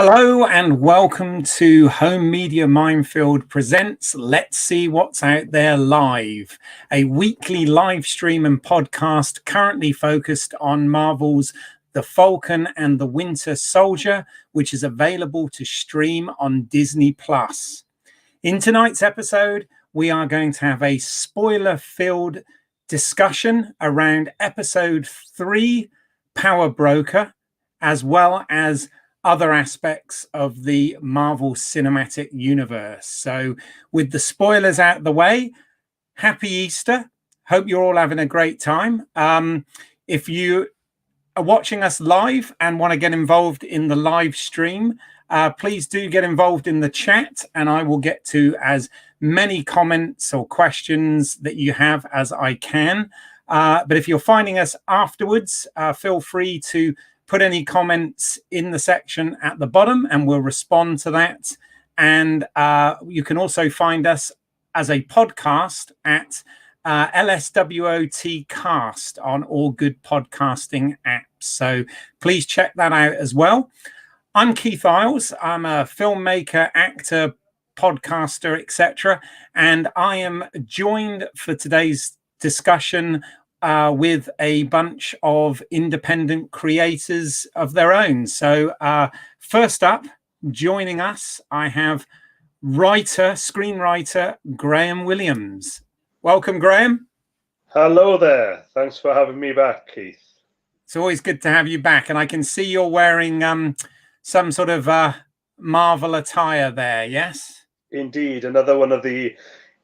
Hello and welcome to Home Media Minefield presents Let's See What's Out There Live, a weekly live stream and podcast currently focused on Marvel's The Falcon and the Winter Soldier, which is available to stream on Disney+. In tonight's episode, we are going to have a spoiler-filled discussion around Episode 3, Power Broker, as well as other aspects of the Marvel Cinematic Universe. So with the spoilers out of the way, happy Easter. Hope you're all having a great time. If you are watching us live and want to get involved in the live stream, please do get involved in the chat and I will get to as many comments or questions that you have as I can. But if you're finding us afterwards, feel free to put any comments in the section at the bottom and we'll respond to that. And you can also find us as a podcast at LSWOT Cast on all good podcasting apps. So please check that out as well. I'm Keith Isles. I'm a filmmaker, actor, podcaster, etc. And I am joined for today's discussion with a bunch of independent creators of their own. So first up, joining us, I have screenwriter, Graham Williams. Welcome, Graham. Hello there. Thanks for having me back, Keith. It's always good to have you back. And I can see you're wearing some sort of Marvel attire there, yes? Indeed. Another one of the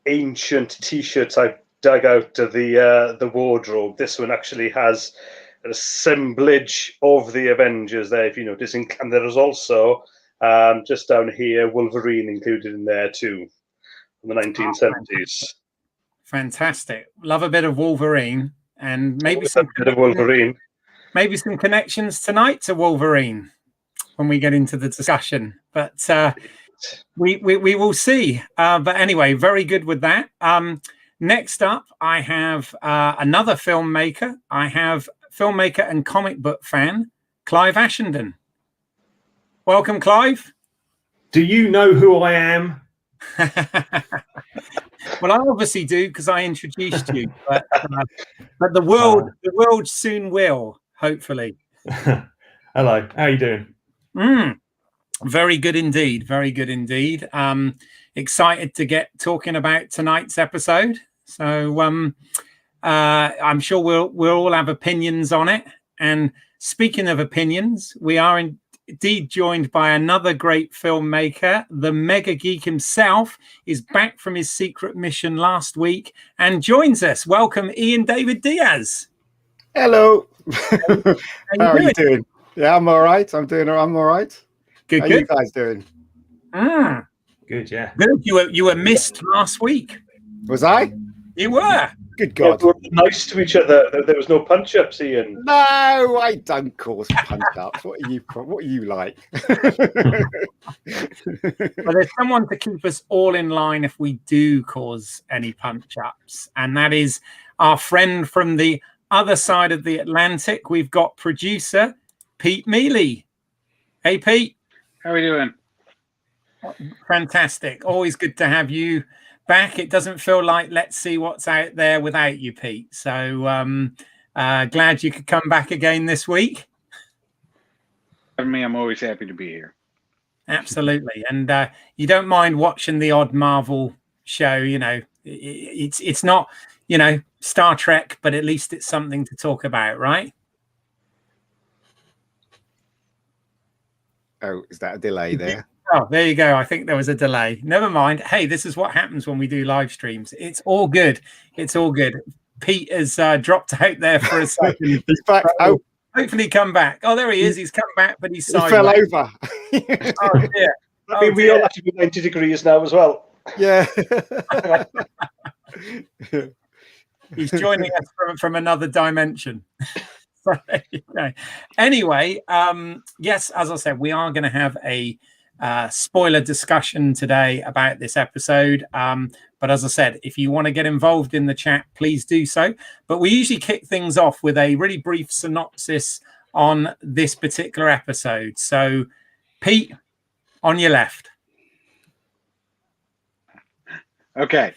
ancient T-shirts I dug out of the wardrobe. This one actually has an assemblage of the Avengers there, if you notice, and there is also just down here Wolverine included in there too, from the 1970s. Fantastic. Love a bit of Wolverine, and maybe some connections tonight to Wolverine when we get into the discussion. But we will see. But anyway, very good with that. Next up, I have another filmmaker. I have filmmaker and comic book fan, Clive Ashenden. Welcome, Clive. Do you know who I am? Well, I obviously do because I introduced you, but the world soon will, hopefully. Hello, how are you doing? Very good indeed. Very good indeed. Excited to get talking about tonight's episode. So I'm sure we'll all have opinions on it. And speaking of opinions, we are indeed joined by another great filmmaker. The mega geek himself is back from his secret mission last week and joins us. Welcome, Ian David Diaz. Hello. How are you doing? Yeah, I'm all right. I'm all right. Good. How are you guys doing? Good, yeah. Good. You were missed last week. Was I? You were. Good God. Yeah, we were nice to each other. There was no punch-ups, Ian. No, I don't cause punch-ups. What are you like? Well, there's someone to keep us all in line if we do cause any punch-ups, and that is our friend from the other side of the Atlantic. We've got producer Pete Mealy. Hey, Pete. How are we doing? Fantastic. Always good to have you back. It doesn't feel like Let's See What's Out There without you, Pete. So glad you could come back again this week. For me, I'm always happy to be here. Absolutely. And you don't mind watching the odd Marvel show, you know. It's not, you know, Star Trek, but at least it's something to talk about, right? Oh, is that a delay there? Oh, there you go. I think there was a delay. Never mind. Hey, this is what happens when we do live streams. It's all good. It's all good. Pete has dropped out there for a second. He's back. Oh, hopefully come back. Oh, there he is. He's come back, but he's sideways. He fell over. Oh, dear. I mean, we all have to be 90 degrees now as well. Yeah. He's joining us from another dimension. Anyway, yes, as I said, we are going to have a spoiler discussion today about this episode. But as I said, if you want to get involved in the chat, please do so. But we usually kick things off with a really brief synopsis on this particular episode. So, Pete, On your left. Okay.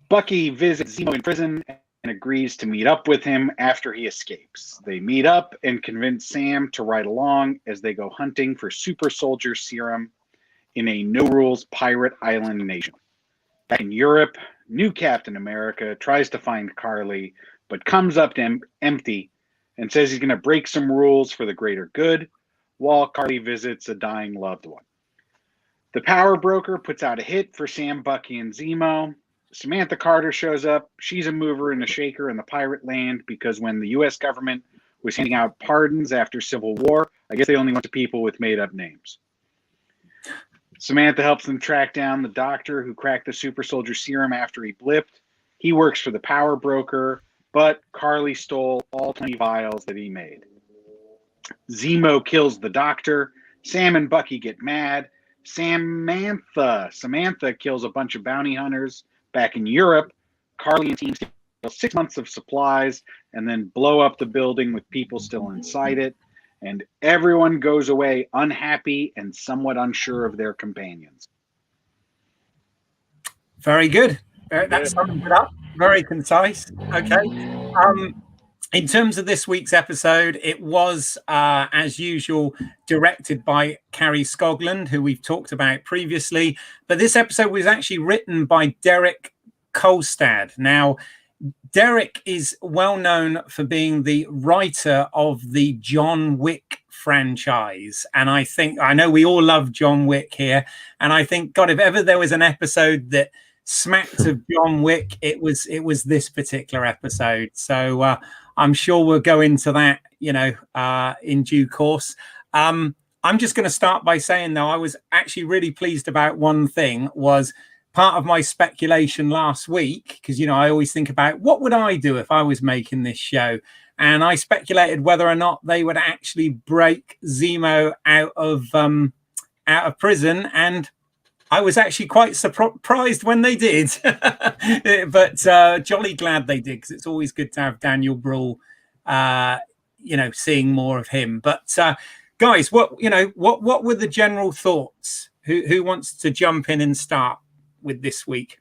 Bucky visits Zemo in prison and agrees to meet up with him after he escapes. They meet up and convince Sam to ride along as they go hunting for super soldier serum in a no-rules pirate island nation. Back in Europe, new Captain America tries to find Carly, but comes up to him empty and says he's going to break some rules for the greater good while Carly visits a dying loved one. The power broker puts out a hit for Sam, Bucky, and Zemo. Samantha Carter shows up. She's a mover and a shaker in the pirate land because when the U.S. government was handing out pardons after Civil War, I guess they only went to people with made-up names. Samantha helps them track down the doctor who cracked the super soldier serum after he blipped. He works for the power broker, but Carly stole all 20 vials that he made. Zemo kills the doctor. Sam and Bucky get mad. Samantha kills a bunch of bounty hunters back in Europe. Carly and team steal 6 months of supplies and then blow up the building with people still inside it. And everyone goes away unhappy and somewhat unsure of their companions. Very good. That sums it up. Very concise. Okay. In terms of this week's episode, it was, as usual, directed by Carrie Scogland, who we've talked about previously. But this episode was actually written by Derek Kolstad. Now, Derek is well known for being the writer of the John Wick franchise. And I know we all love John Wick here. And I think, God, if ever there was an episode that smacked of John Wick, it was this particular episode. So I'm sure we'll go into that, in due course. I'm just going to start by saying, though, I was actually really pleased about one thing. Was part of my speculation last week, because I always think about what would I do if I was making this show, and I speculated whether or not they would actually break Zemo out of prison, and I was actually quite surprised when they did. But jolly glad they did, because it's always good to have Daniel Bruhl, seeing more of him. But guys, what were the general thoughts? Who wants to jump in and start with this week?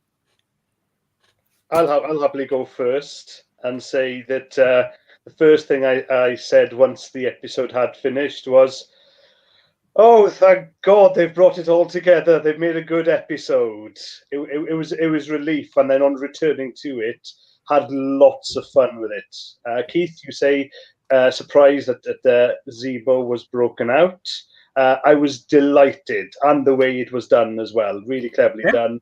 I'll happily go first and say that the first thing I said once the episode had finished was, oh, thank God they've brought it all together. They've made a good episode. It was relief, and then on returning to it, had lots of fun with it. Keith, you say surprised that Zemo was broken out. I was delighted, and the way it was done as well, really cleverly done.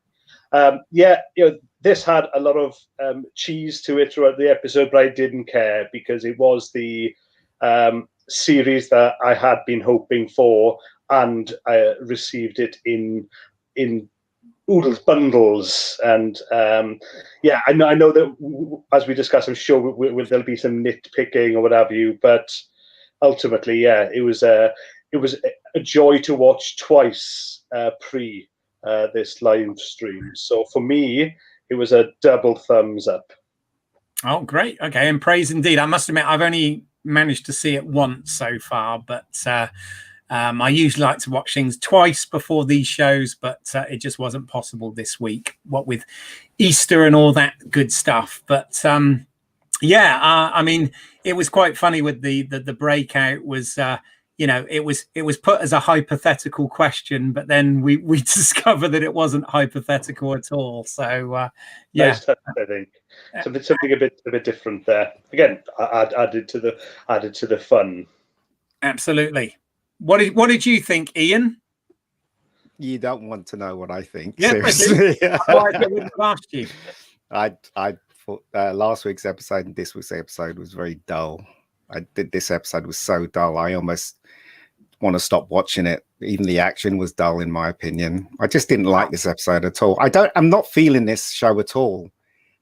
This had a lot of cheese to it throughout the episode, but I didn't care because it was the series that I had been hoping for, and I received it in oodles, bundles, and I know that as we discuss, I'm sure there'll be some nitpicking or what have you, but ultimately, it was a joy to watch twice pre this live stream. So for me, it was a double thumbs up. Oh, great. Okay, and praise indeed. I must admit, I've only managed to see it once so far, but I usually like to watch things twice before these shows, but it just wasn't possible this week, what with Easter and all that good stuff. But I mean, it was quite funny with the breakout was it was put as a hypothetical question, but then we discovered that it wasn't hypothetical at all. So nice touch, I think something a bit different there. Again, added to the fun. Absolutely. What did you think, Ian? You don't want to know what I think. Yeah, seriously. I wouldn't have asked you. I thought last week's episode and this week's episode was very dull. This episode was so dull. I almost want to stop watching it. Even the action was dull, in my opinion. I just didn't like this episode at all. I'm not feeling this show at all.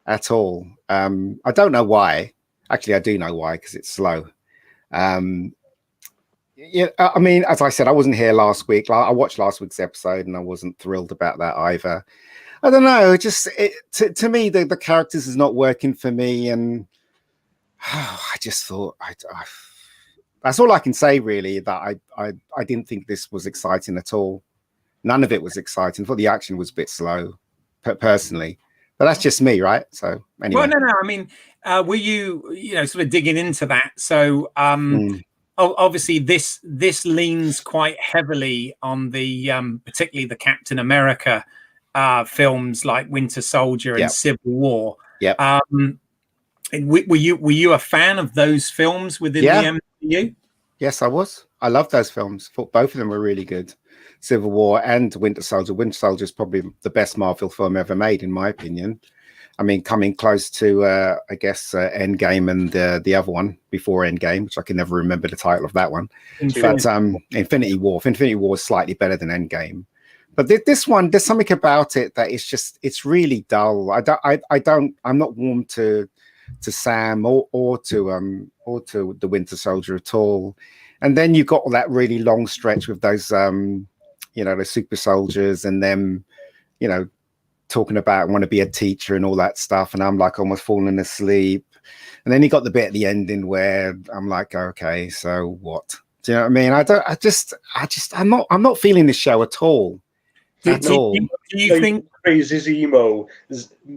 I don't know why. Actually, I do know why, because it's slow. I mean, as I said, I wasn't here last week. I watched last week's episode and I wasn't thrilled about that either. I don't know. To me, the characters is not working for me, and I just thought That's all I can say, really. That I didn't think this was exciting at all. None of it was exciting. I thought the action was a bit slow, personally. But that's just me, right? So anyway. Well, no. I mean, were you sort of digging into that? So obviously, this leans quite heavily on the particularly the Captain America films like Winter Soldier and Civil War. Yeah. Were you a fan of those films within the MCU? Yes, I was. I loved those films. Thought both of them were really good. Civil War and Winter Soldier. Winter Soldier is probably the best Marvel film ever made, in my opinion. I mean, coming close to, I guess, Endgame and the other one before Endgame, which I can never remember the title of that one. But Infinity War. Infinity War is slightly better than Endgame. But this one, there's something about it that it's really dull. I'm not warm to Sam or to the Winter Soldier at all. And then you've got all that really long stretch with those the super soldiers and them, talking about want to be a teacher and all that stuff. And I'm like almost falling asleep. And then you got the bit at the ending where I'm like, okay, so what? Do you know what I mean? I'm not feeling this show at all. Do you think crazy Zemo,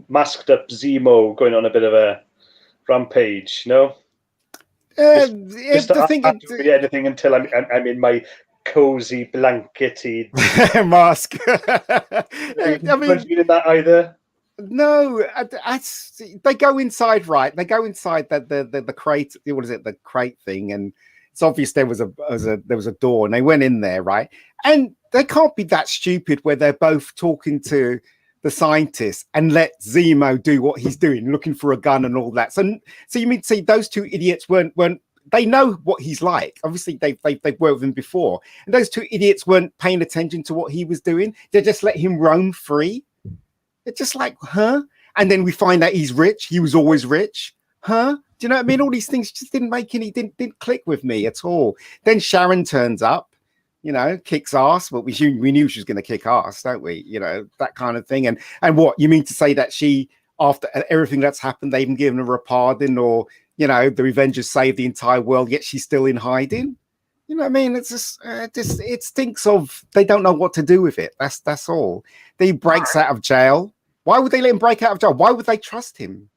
masked up Zemo going on a bit of a rampage? No. Just I can't do anything until I'm in my cozy blankety mask. I mean, that either. No, they go inside, right? They go inside the crate. What is it? The crate thing, and it's obvious there was a door, and they went in there, right? And they can't be that stupid where they're both talking to the scientist and let Zemo do what he's doing, looking for a gun and all that. So you mean to say those two idiots weren't they know what he's like? Obviously, they've worked with him before, and those two idiots weren't paying attention to what he was doing. They just let him roam free. It's just like, huh? And then we find out he's rich. He was always rich, huh? Do you know what I mean? All these things just didn't click with me at all. Then Sharon turns up, kicks ass. But we knew she was going to kick ass, don't we? That kind of thing. And what you mean to say that she, after everything that's happened, they even given her a pardon, or the Avengers saved the entire world, yet she's still in hiding? You know what I mean? It's just it stinks of they don't know what to do with it. That's all. He breaks out of jail. Why would they let him break out of jail? Why would they trust him?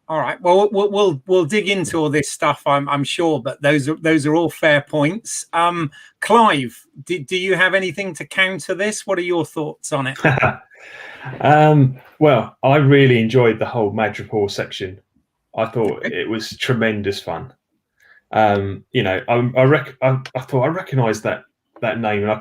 All right. Well, we'll dig into all this stuff, I'm sure, but those are all fair points. Clive, do you have anything to counter this? What are your thoughts on it? Well, I really enjoyed the whole Madripoor section. I thought it was tremendous fun. I thought I recognised that name, and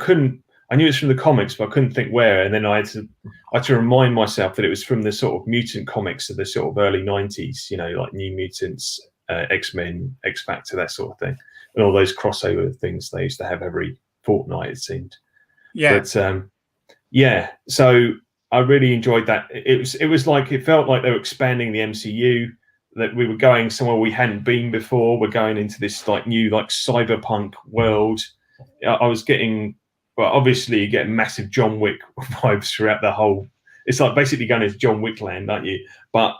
I knew it was from the comics, but I couldn't think where. And then I had to remind myself that it was from the sort of mutant comics of the sort of early 90s, like New Mutants, X-Men, X-Factor, that sort of thing, and all those crossover things they used to have every fortnight, it seemed. Yeah. But so I really enjoyed that. It was like, it felt like they were expanding the MCU, that we were going somewhere we hadn't been before. We're going into this new cyberpunk world. I was getting, well, obviously you get massive John Wick vibes throughout the whole. It's like basically going into John Wick land, aren't you? But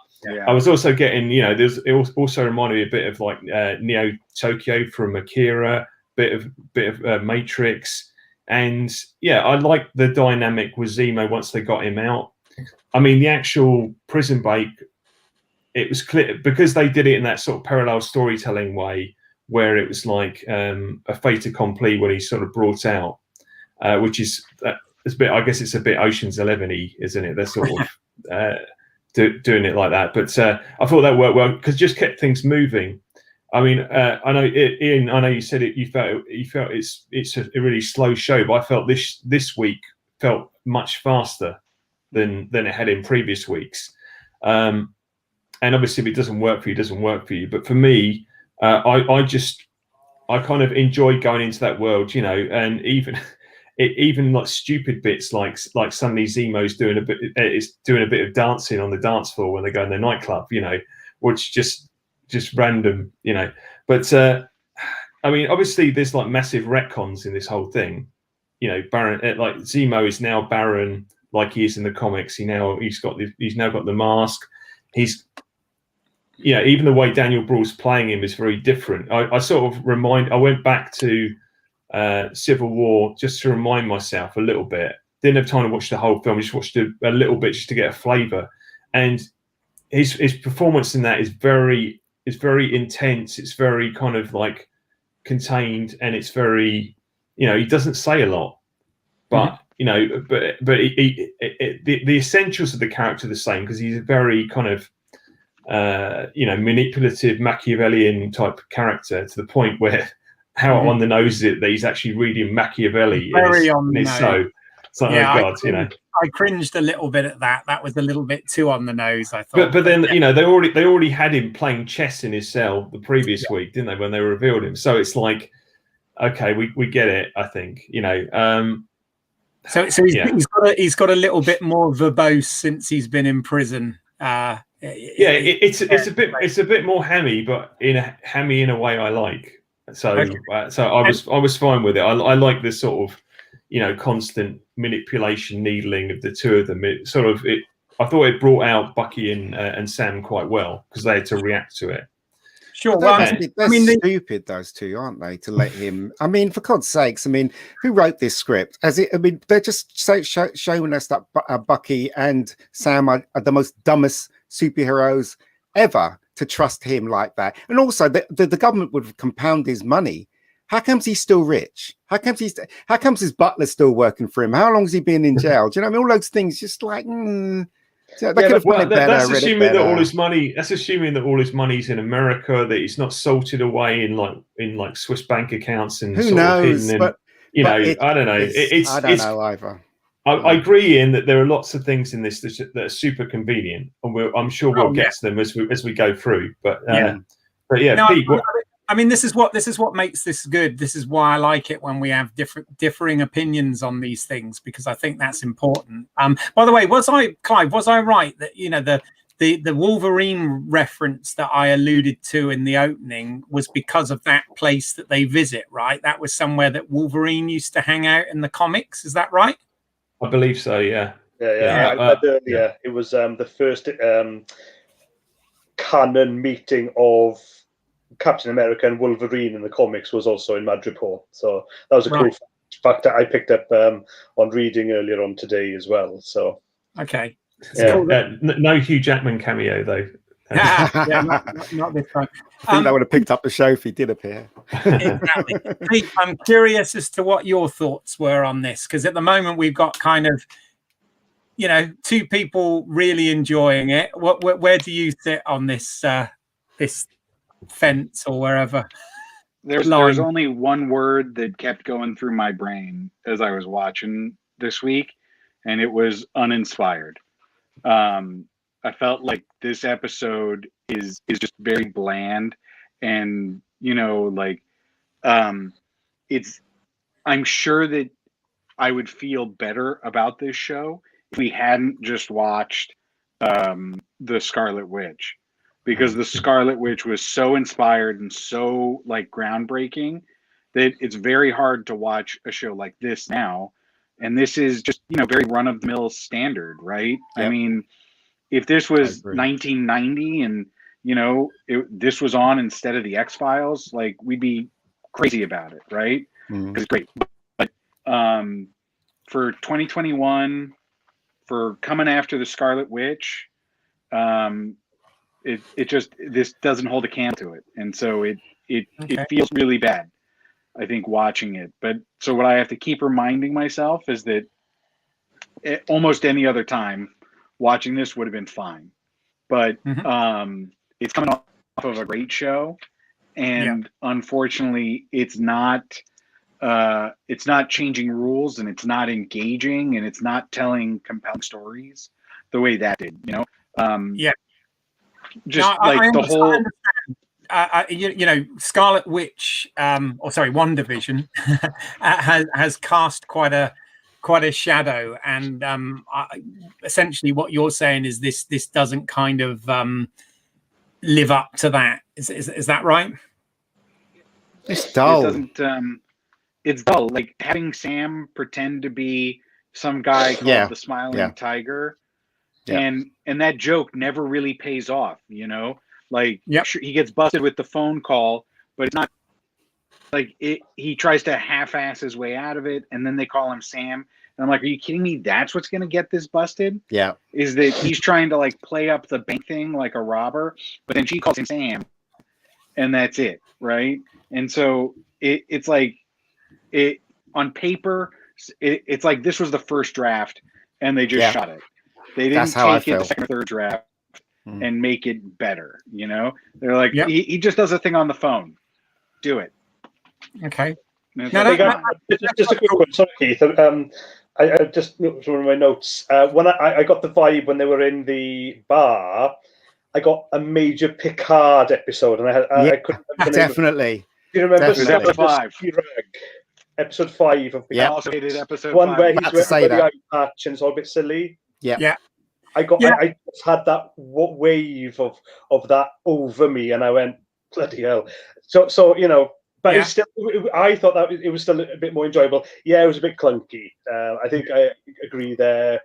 I was also getting, it also reminded me a bit of like Neo Tokyo from Akira, bit of Matrix, and I like the dynamic with Zemo once they got him out. I mean, the actual prison break, it was clear because they did it in that sort of parallel storytelling way, where it was like a fait accompli when he's sort of brought out, which is it's a bit. I guess it's a bit Ocean's 11-y, isn't it? They're sort of doing it like that. But I thought that worked well because it just kept things moving. I mean, I know Ian. I know you said it. You felt it's a really slow show, but I felt this week felt much faster than it had in previous weeks. And obviously, if it doesn't work for you, it doesn't work for you. But for me, I kind of enjoyed going into that world, and even like stupid bits, like suddenly Zemo's doing a bit of dancing on the dance floor when they go in the nightclub, which just random, But I mean, obviously, there's like massive retcons in this whole thing. Baron, like Zemo is now Baron, like he is in the comics. He's now got the mask. even the way Daniel Bruhl's playing him is very different. I went back to Civil War just to remind myself a little bit. Didn't have time to watch the whole film, just watched a little bit just to get a flavour. And his performance in that is very intense. It's very kind of like contained, and it's very, he doesn't say a lot, but the essentials of the character are the same, because he's a very kind of manipulative Machiavellian type character, to the point where how on the nose is it that he's actually reading Machiavelli. Very on the nose. Oh God, I cringed a little bit at that. That was a little bit too on the nose, I thought. But then they already had him playing chess in his cell the previous week, didn't they? When they revealed him, so it's like, okay, we get it. I think So he's got a little bit more verbose since he's been in prison. It's a bit more hammy, but in a way I like. So I was fine with it. I like this sort of constant manipulation, needling of the two of them. I thought it brought out Bucky and Sam quite well, because they had to react to it. Sure. They're stupid, those two, aren't they? To let him. I mean, for God's sakes! I mean, who wrote this script? They're just showing us that Bucky and Sam are the most dumbest superheroes ever. To trust him like that, and also the government would compound his money. How comes he's still rich? How comes his butler still working for him? How long has he been in jail? Do you know what I mean? All those things, just like. That's assuming that all his money. That's assuming that all his money's in America. That he's not salted away in like Swiss bank accounts and who knows? I don't know. I don't know either. I agree in that there are lots of things in this that are super convenient, and I'm sure we'll get to them as we go through. But Pete, I mean, this is what makes this good. This is why I like it when we have differing opinions on these things, because I think that's important. By the way, Clive, was I right that the Wolverine reference that I alluded to in the opening was because of that place that they visit, right? That was somewhere that Wolverine used to hang out in the comics. Is that right? I believe so. Yeah. I read earlier. It was the first canon meeting of Captain America and Wolverine in the comics was also in Madripoor. So that was a cool fact that I picked up on reading earlier on today as well. So okay. Cool. No Hugh Jackman cameo though. Not this time. I think I would have picked up the show if he did appear. Exactly. Pete, I'm curious as to what your thoughts were on this, because at the moment we've got kind of, two people really enjoying it. Where do you sit on this this fence or wherever? There's only one word that kept going through my brain as I was watching this week, and it was uninspired. I felt like this episode is just very bland, and I'm sure that I would feel better about this show if we hadn't just watched the Scarlet Witch, because the Scarlet Witch was so inspired and so like groundbreaking that it's very hard to watch a show like this now. And this is just very run of the mill standard, right? Yep. I mean, if this was 1990 and this was on instead of the X-Files, like we'd be crazy about it, right? Because it's great. But for 2021, for coming after the Scarlet Witch, it just, this doesn't hold a candle to it, and so it feels really bad, I think, watching it. But so what I have to keep reminding myself is that almost any other time watching this would have been fine, but it's coming off of a great show, and unfortunately it's not changing rules, and it's not engaging, and it's not telling compelling stories the way that did, Scarlet Witch, WandaVision has cast quite a shadow, and essentially what you're saying is this doesn't kind of live up to that. Is that right? It's dull. It doesn't. It's dull. Like having Sam pretend to be some guy called the Smiling Tiger, and that joke never really pays off. Like, Yep. he gets busted with the phone call, but it's not like he tries to half-ass his way out of it, and then they call him Sam. And I'm like, are you kidding me? That's what's going to get this busted? Yeah. Is that he's trying to like play up the bank thing like a robber, but then she calls him Sam, and that's it, right? And so it's like on paper, it's like this was the first draft, and they just shot it. They didn't That's how I take it feel. the second or third draft and make it better. You know, they're like, Yep. he just does a thing on the phone. Do it. Okay. And it's No, like, Just a quick one. Sorry, Keith. I just noticed one of my notes. When I got the vibe when they were in the bar, I got a major Picard episode, and I couldn't remember the name of- Definitely. Do you remember Definitely. Episode 5 of I Picard? also hated episode One 5. where About to he's say wearing the that. eye patch and it's all a bit silly. Yeah. Yeah. I just had that wave of that over me, and I went, bloody hell. So you know, but it's still, I thought that it was still a bit more enjoyable. Yeah, it was a bit clunky. I think I agree there,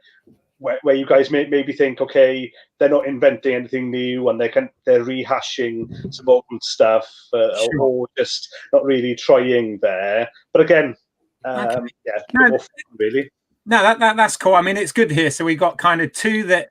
where you guys maybe think, okay, they're not inventing anything new, and they're rehashing some old stuff, or just not really trying there. But again, more fun, really. No, that's cool. I mean, it's good here. So we got kind of two that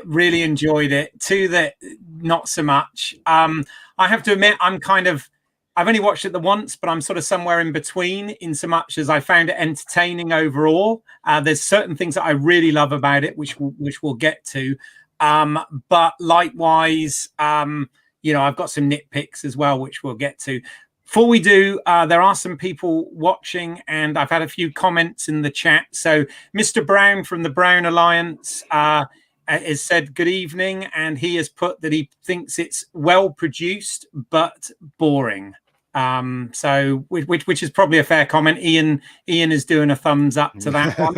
really enjoyed it, two that not so much. I have to admit, I've only watched it the once, but I'm sort of somewhere in between, in so much as I found it entertaining overall. There's certain things that I really love about it, which we'll get to. But likewise, you know, I've got some nitpicks as well, which we'll get to. Before we do, there are some people watching, and I've had a few comments in the chat. So Mr. Brown from the Brown Alliance has said good evening, and he has put that he thinks it's well produced but boring. So which is probably a fair comment. Ian is doing a thumbs up to that one.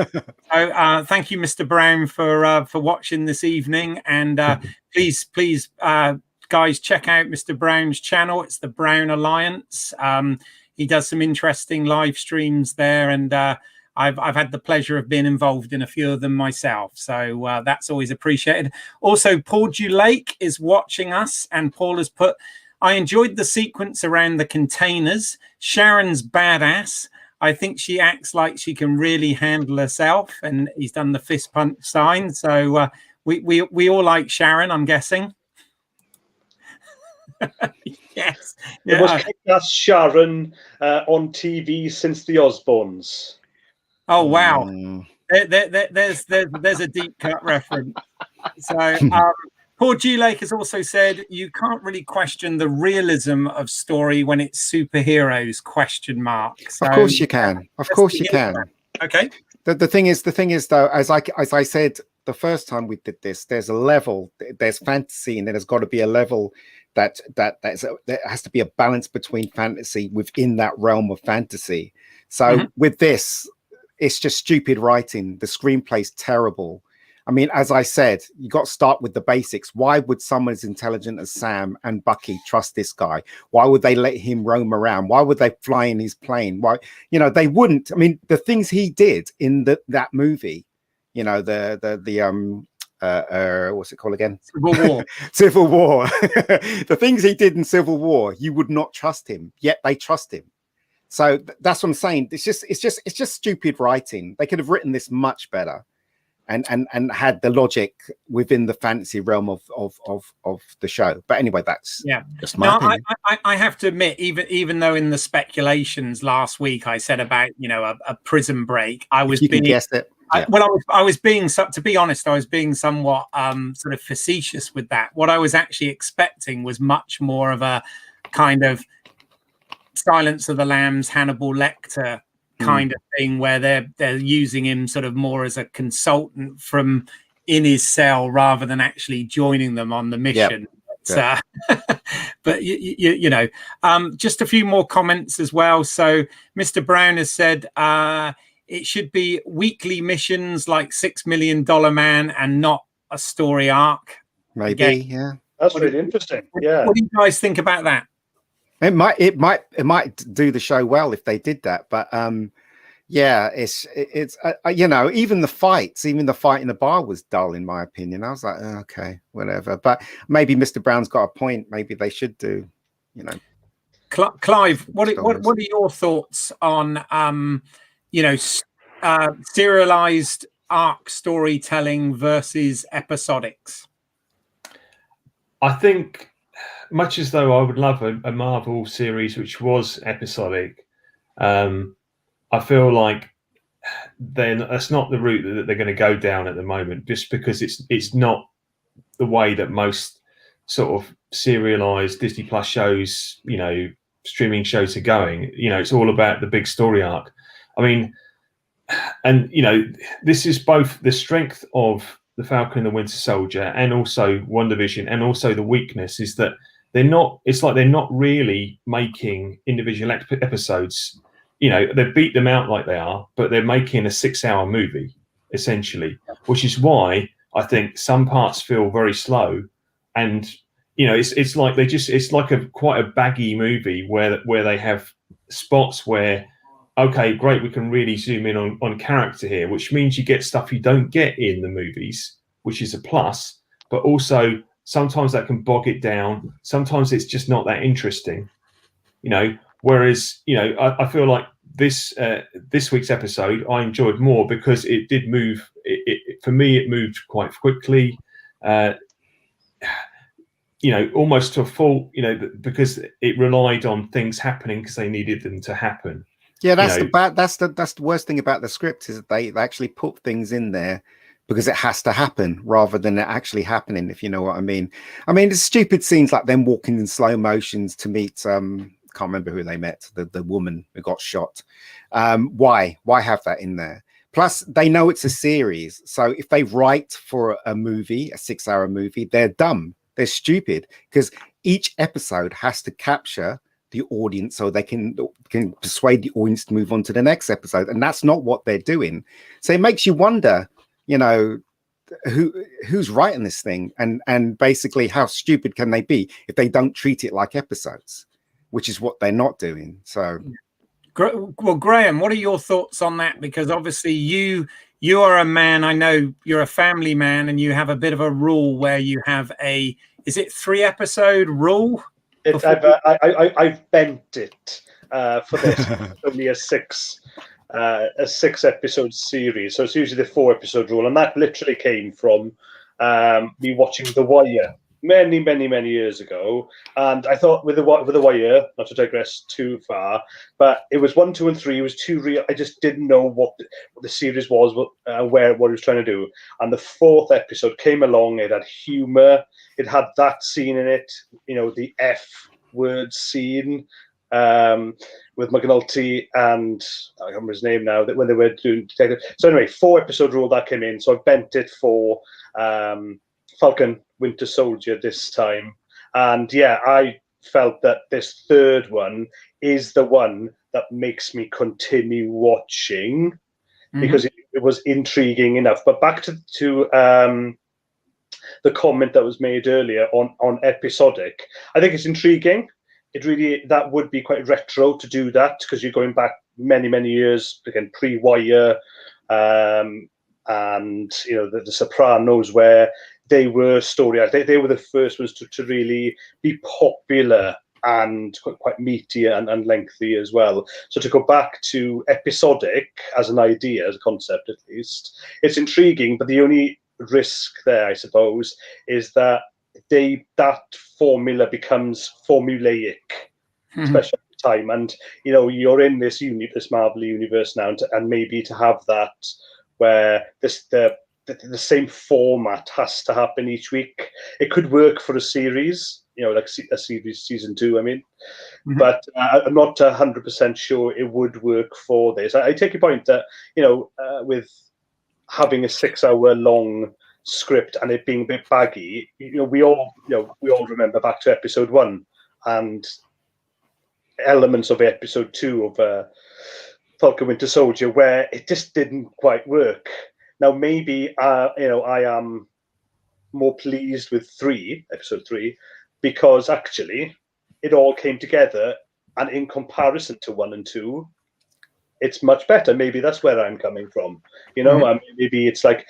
So thank you, Mr. Brown, for watching this evening, and please guys, check out Mr. Brown's channel. It's the Brown Alliance. He does some interesting live streams there, and I've had the pleasure of being involved in a few of them myself. So that's always appreciated. Also, Paul Dulake is watching us, and Paul has put, I enjoyed the sequence around the containers. Sharon's badass. I think she acts like she can really handle herself, and he's done the fist punch sign. So we all like Sharon, I'm guessing. Yes. The most kick-ass Sharon on TV since the Osbournes. Oh wow. There's a deep cut reference. So Paul G. Lake has also said you can't really question the realism of story when it's superheroes ? So, Of course you can. Of course you can. Okay. The thing is though, as I said the first time we did this, there's a level, there's fantasy, and then there's got to be a level there has to be a balance between fantasy within that realm of fantasy. So with this, it's just stupid writing. The screenplay's terrible. I mean, as I said, you got to start with the basics. Why would someone as intelligent as Sam and Bucky trust this guy? Why would they let him roam around? Why would they fly in his plane? Why, you know, they wouldn't. I mean, the things he did in that movie, you know, what's it called again? Civil War. Civil War. The things he did in Civil War, you would not trust him, yet they trust him. So that's what I'm saying. It's just stupid writing. They could have written this much better, and had the logic within the fantasy realm of the show. But anyway, that's just my opinion. I have to admit, even though in the speculations last week I said about, you know, a prison break, I was being guessed it. Yeah. I was being, to be honest, I was being somewhat sort of facetious with that. What I was actually expecting was much more of a kind of Silence of the Lambs, Hannibal Lecter kind of thing, where they're using him sort of more as a consultant from in his cell rather than actually joining them on the mission. Yep. But you know, just a few more comments as well. So Mr. Brown has said it should be weekly missions like $6 Million Man and not a story arc. Maybe, again. That's really interesting. Yeah. What do you guys think about that? It might do the show well if they did that, but Yeah, it's you know, even the fight in the bar was dull in my opinion. I was like, oh, okay, whatever. But maybe Mr. Brown's got a point. Maybe they should do, you know. Clive, what are your thoughts on serialized arc storytelling versus episodics? I think, much as though I would love a Marvel series which was episodic, I feel like then that's not the route that they're going to go down at the moment, just because it's not the way that most sort of serialized Disney Plus shows, you know, streaming shows are going. You know, it's all about the big story arc. I mean, and you know, this is both the strength of the Falcon and the Winter Soldier, and also WandaVision, and also the weakness is that they're not. It's like they're not really making individual episodes. You know, they beat them out like they are, but they're making a 6-hour movie essentially, which is why I think some parts feel very slow, and you know, it's like it's like quite a baggy movie where they have spots where, okay, great, we can really zoom in on character here, which means you get stuff you don't get in the movies, which is a plus, but also sometimes that can bog it down. Sometimes it's just not that interesting, you know. Whereas, you know, I feel like this week's episode I enjoyed more because it did move. For me, it moved quite quickly. You know, almost to a fault. You know, because it relied on things happening because they needed them to happen. Yeah, that's the worst thing about the script is that they actually put things in there because it has to happen rather than it actually happening. If you know what I mean. I mean, it's stupid scenes like them walking in slow motions to meet. Can't remember who they met, the woman who got shot. Why have that in there? Plus, they know it's a series, so if they write for a movie, a 6-hour movie, they're dumb, they're stupid, because each episode has to capture the audience so they can persuade the audience to move on to the next episode, and that's not what they're doing. So it makes you wonder, you know, who's writing this thing, and basically how stupid can they be if they don't treat it like episodes, which is what they're not doing. So, well, Graham, what are your thoughts on that? Because obviously you are a man, I know you're a family man, and you have a bit of a rule where you have is it 3-episode rule? I've bent it for this. Only a 6-episode series, so it's usually the 4-episode rule, and that literally came from me watching The Wire many years ago. And I thought with the Wire, not to digress too far, but it was 1, 2, and 3. It was too real. I just didn't know what the series was, what it was trying to do. And the 4th episode came along. It had humor. It had that scene in it, you know, the F word scene with McNulty and I can't remember his name now. That when they were doing detective. So anyway, 4-episode rule that came in. So I bent it for Falcon, Winter Soldier this time, and yeah, I felt that this 3rd one is the one that makes me continue watching because it was intriguing enough. But back to the comment that was made earlier on episodic, I think it's intriguing. It really, that would be quite retro to do that because you're going back many years, again, pre-Wire, and you know the Sopranos, where they were they were the first ones to really be popular and quite meaty and lengthy as well. So to go back to episodic as an idea, as a concept at least, it's intriguing. But the only risk there, I suppose, is that that formula becomes formulaic, especially at the time. And you know, you're in this Marvel universe now, and maybe to have that where the same format has to happen each week. It could work for a series, you know, like a series season 2. I mean, but I'm not 100% sure it would work for this. I take your point that, you know, with having a 6-hour long script and it being a bit baggy, you know, we all remember back to episode 1 and elements of episode 2 of Falcon Winter Soldier where it just didn't quite work. Now, maybe, you know, I am more pleased with episode 3, because actually it all came together, and in comparison to 1 and 2, it's much better. Maybe that's where I'm coming from. You know, maybe it's like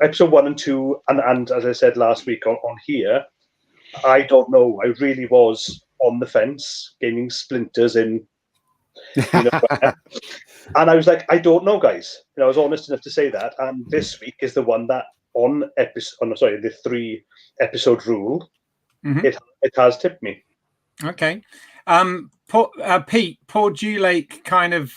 episode 1 and 2, and as I said last week on here, I don't know. I really was on the fence, gaining splinters in, you know, and I was like, I don't know, guys. I was honest enough to say that. And this week is the one that the 3 episode rule, it has tipped me. Okay. Pete, Paul Dulake kind of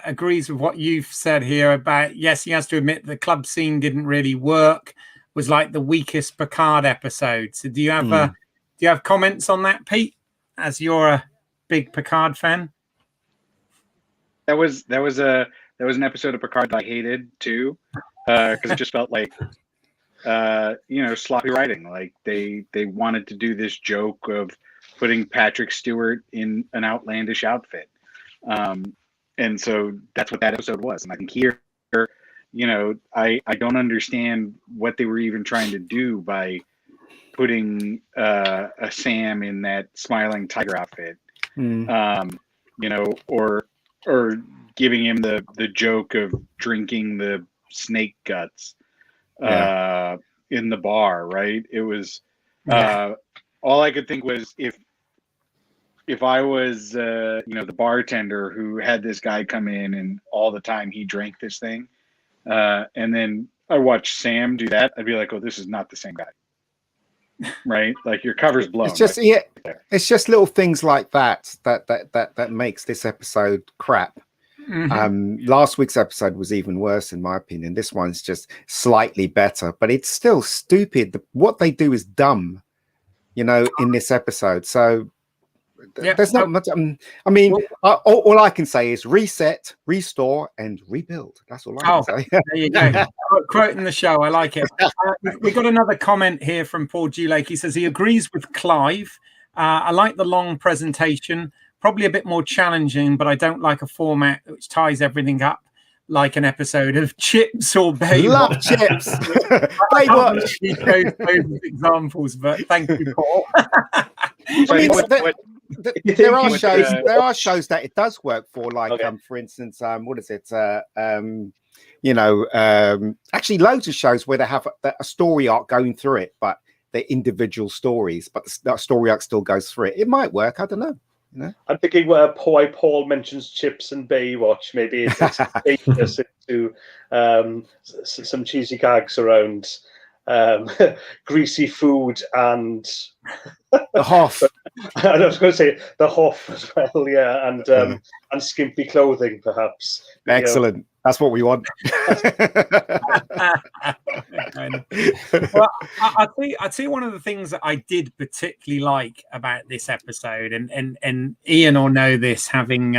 agrees with what you've said here about, yes, he has to admit the club scene didn't really work, was like the weakest Picard episode. So do you have comments on that, Pete, as you're a big Picard fan? That was an episode of Picard that I hated too, because it just felt like sloppy writing. Like they wanted to do this joke of putting Patrick Stewart in an outlandish outfit, and so that's what that episode was. And I think here, I don't understand what they were even trying to do by putting a Sam in that smiling tiger outfit, or giving him the joke of drinking the snake guts in the bar, right? It was all I could think was if I was the bartender who had this guy come in and all the time he drank this thing, and then I watched Sam do that, I'd be like, oh, this is not the same guy. Right? Like your cover's blown. It's just it's just little things like that makes this episode crap. Last week's episode was even worse in my opinion. This one's just slightly better, but it's still stupid. What they do is dumb, in this episode. So there's not much. All I can say is reset, restore, and rebuild. That's all I can say. There you go. Quoting the show. I like it. We got another comment here from Paul Dulake. He says he agrees with Clive. I like the long presentation. Probably a bit more challenging, but I don't like a format which ties everything up like an episode of Chips or Baywatch. Love Chips. Baywatch. He chose those examples, but thank you, Paul. There are shows that it does work for, like for instance, what is it? Actually, loads of shows where they have a story arc going through it, but they're individual stories, but the story arc still goes through it. It might work. I don't know. I'm thinking why Paul mentions Chips and Baywatch. Maybe it's taking us into some cheesy gags around greasy food and the Hoff. I was going to say the Hoff as well, and skimpy clothing, perhaps. Excellent. That's what we want. Well, I'll tell you one of the things that I did particularly like about this episode, and Ian will know this, having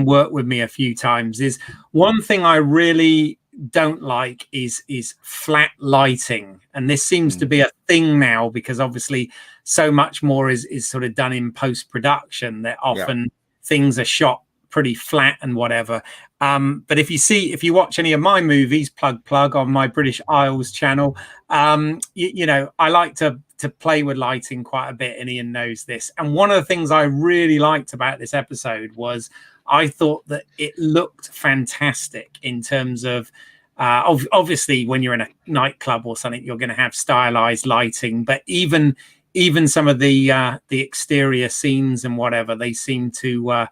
worked with me a few times, is one thing I really don't like is flat lighting, and this seems to be a thing now because obviously so much more is sort of done in post-production that often things are shot pretty flat and whatever. But if you watch any of my movies, plug on my British Isles channel, I like to play with lighting quite a bit, and Ian knows this. And one of the things I really liked about this episode was I thought that it looked fantastic in terms of obviously when you're in a nightclub or something, you're going to have stylized lighting, but even some of the exterior scenes and whatever, they seem to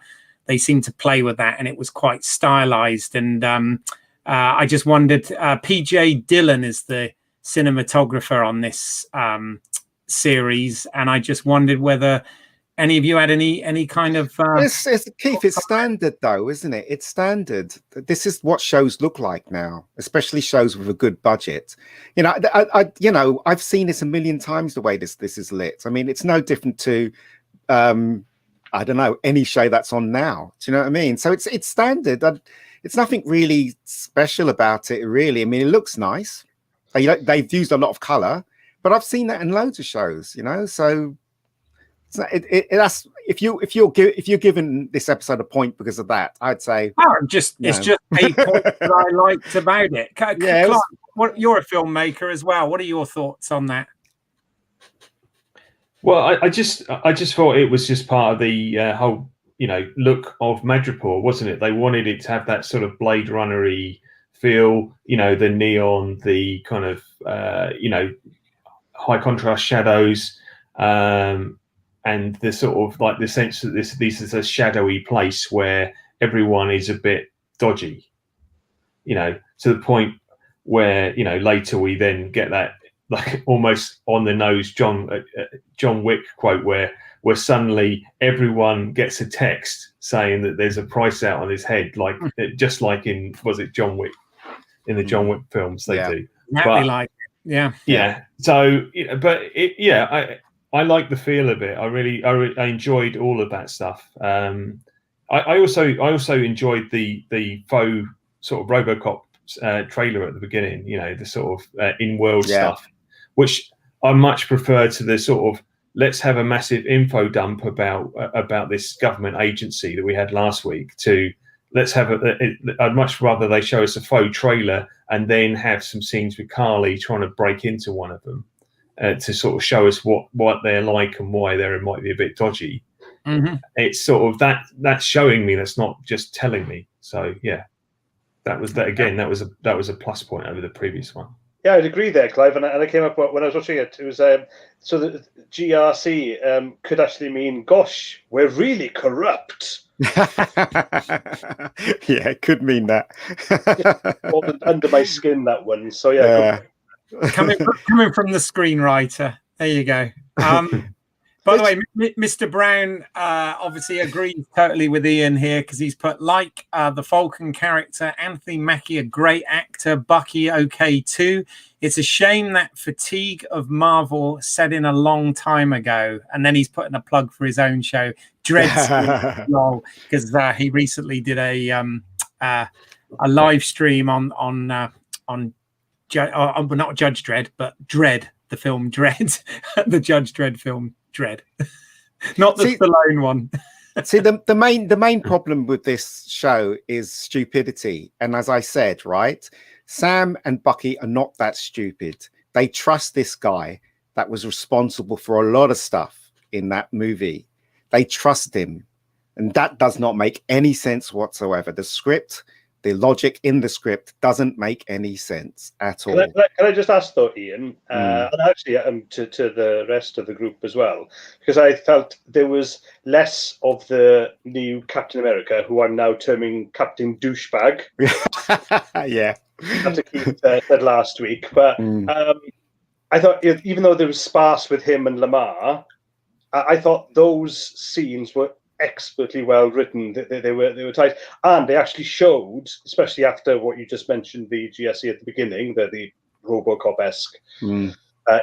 play with that, and it was quite stylized. And I just wondered, PJ Dillon is the cinematographer on this series, and I just wondered whether any of you had any kind of Keith, it's standard though, isn't it? It's standard. This is what shows look like now, especially shows with a good budget. I've seen this a million times, the way this is lit. I mean, it's no different to I don't know, any show that's on now. Do you know what I mean? So it's standard. It's nothing really special about it, really. I mean, it looks nice. They've used a lot of color, but I've seen that in loads of shows. So that's if you're giving this episode a point because of that, I'd say it's just a point that I liked about it. Clark, you're a filmmaker as well. What are your thoughts on that? Well, I just thought it was just part of the whole look of Madripoor, wasn't it? They wanted it to have that sort of Blade Runner-y feel, the neon, the kind of high contrast shadows, and the sort of like the sense that this is a shadowy place where everyone is a bit dodgy, to the point where later we then get that like almost on the nose John Wick quote where suddenly everyone gets a text saying that there's a price out on his head, like just like in John Wick, in the John Wick films they do. But, yeah. So, but I like the feel of it. I enjoyed all of that stuff. I also enjoyed the faux sort of RoboCop trailer at the beginning. The sort of in-world stuff, which I much prefer to the sort of let's have a massive info dump about this government agency that we had last week. To let's have I'd much rather they show us a faux trailer and then have some scenes with Carly trying to break into one of them to sort of show us what they're like and why they might be a bit dodgy. Mm-hmm. It's sort of that's showing me. That's not just telling me. So that was that again. That was a plus point over the previous one. Yeah, I'd agree there, Clive. And I came up when I was watching it. It was so the GRC could actually mean, "Gosh, we're really corrupt." Yeah, it could mean that. Under my skin, that one. So coming from the screenwriter. There you go. By the way, Mr. Brown obviously agrees totally with Ian here because he's put the Falcon character, Anthony Mackie, a great actor, Bucky okay too. It's a shame that fatigue of Marvel set in a long time ago. And then he's putting a plug for his own show, Dread, because he recently did a live stream on not Judge Dredd, but Dredd, the film Dredd, the Judge Dredd film Dredd, not the Stallone one. See, the main problem with this show is stupidity, and as I said, right, Sam and Bucky are not that stupid. They trust this guy that was responsible for a lot of stuff in that movie. They trust him, and that does not make any sense whatsoever. The script, the logic in the script doesn't make any sense at all. Can I just ask though, Ian, and actually to the rest of the group as well, because I felt there was less of the new Captain America, who I'm now terming Captain Douchebag. Yeah. That's a Keith said last week. But I thought even though there was sparse with him and Lamar, I thought those scenes were expertly well written. They were tight, and they actually showed, especially after what you just mentioned, the GSE at the beginning, the RoboCop-esque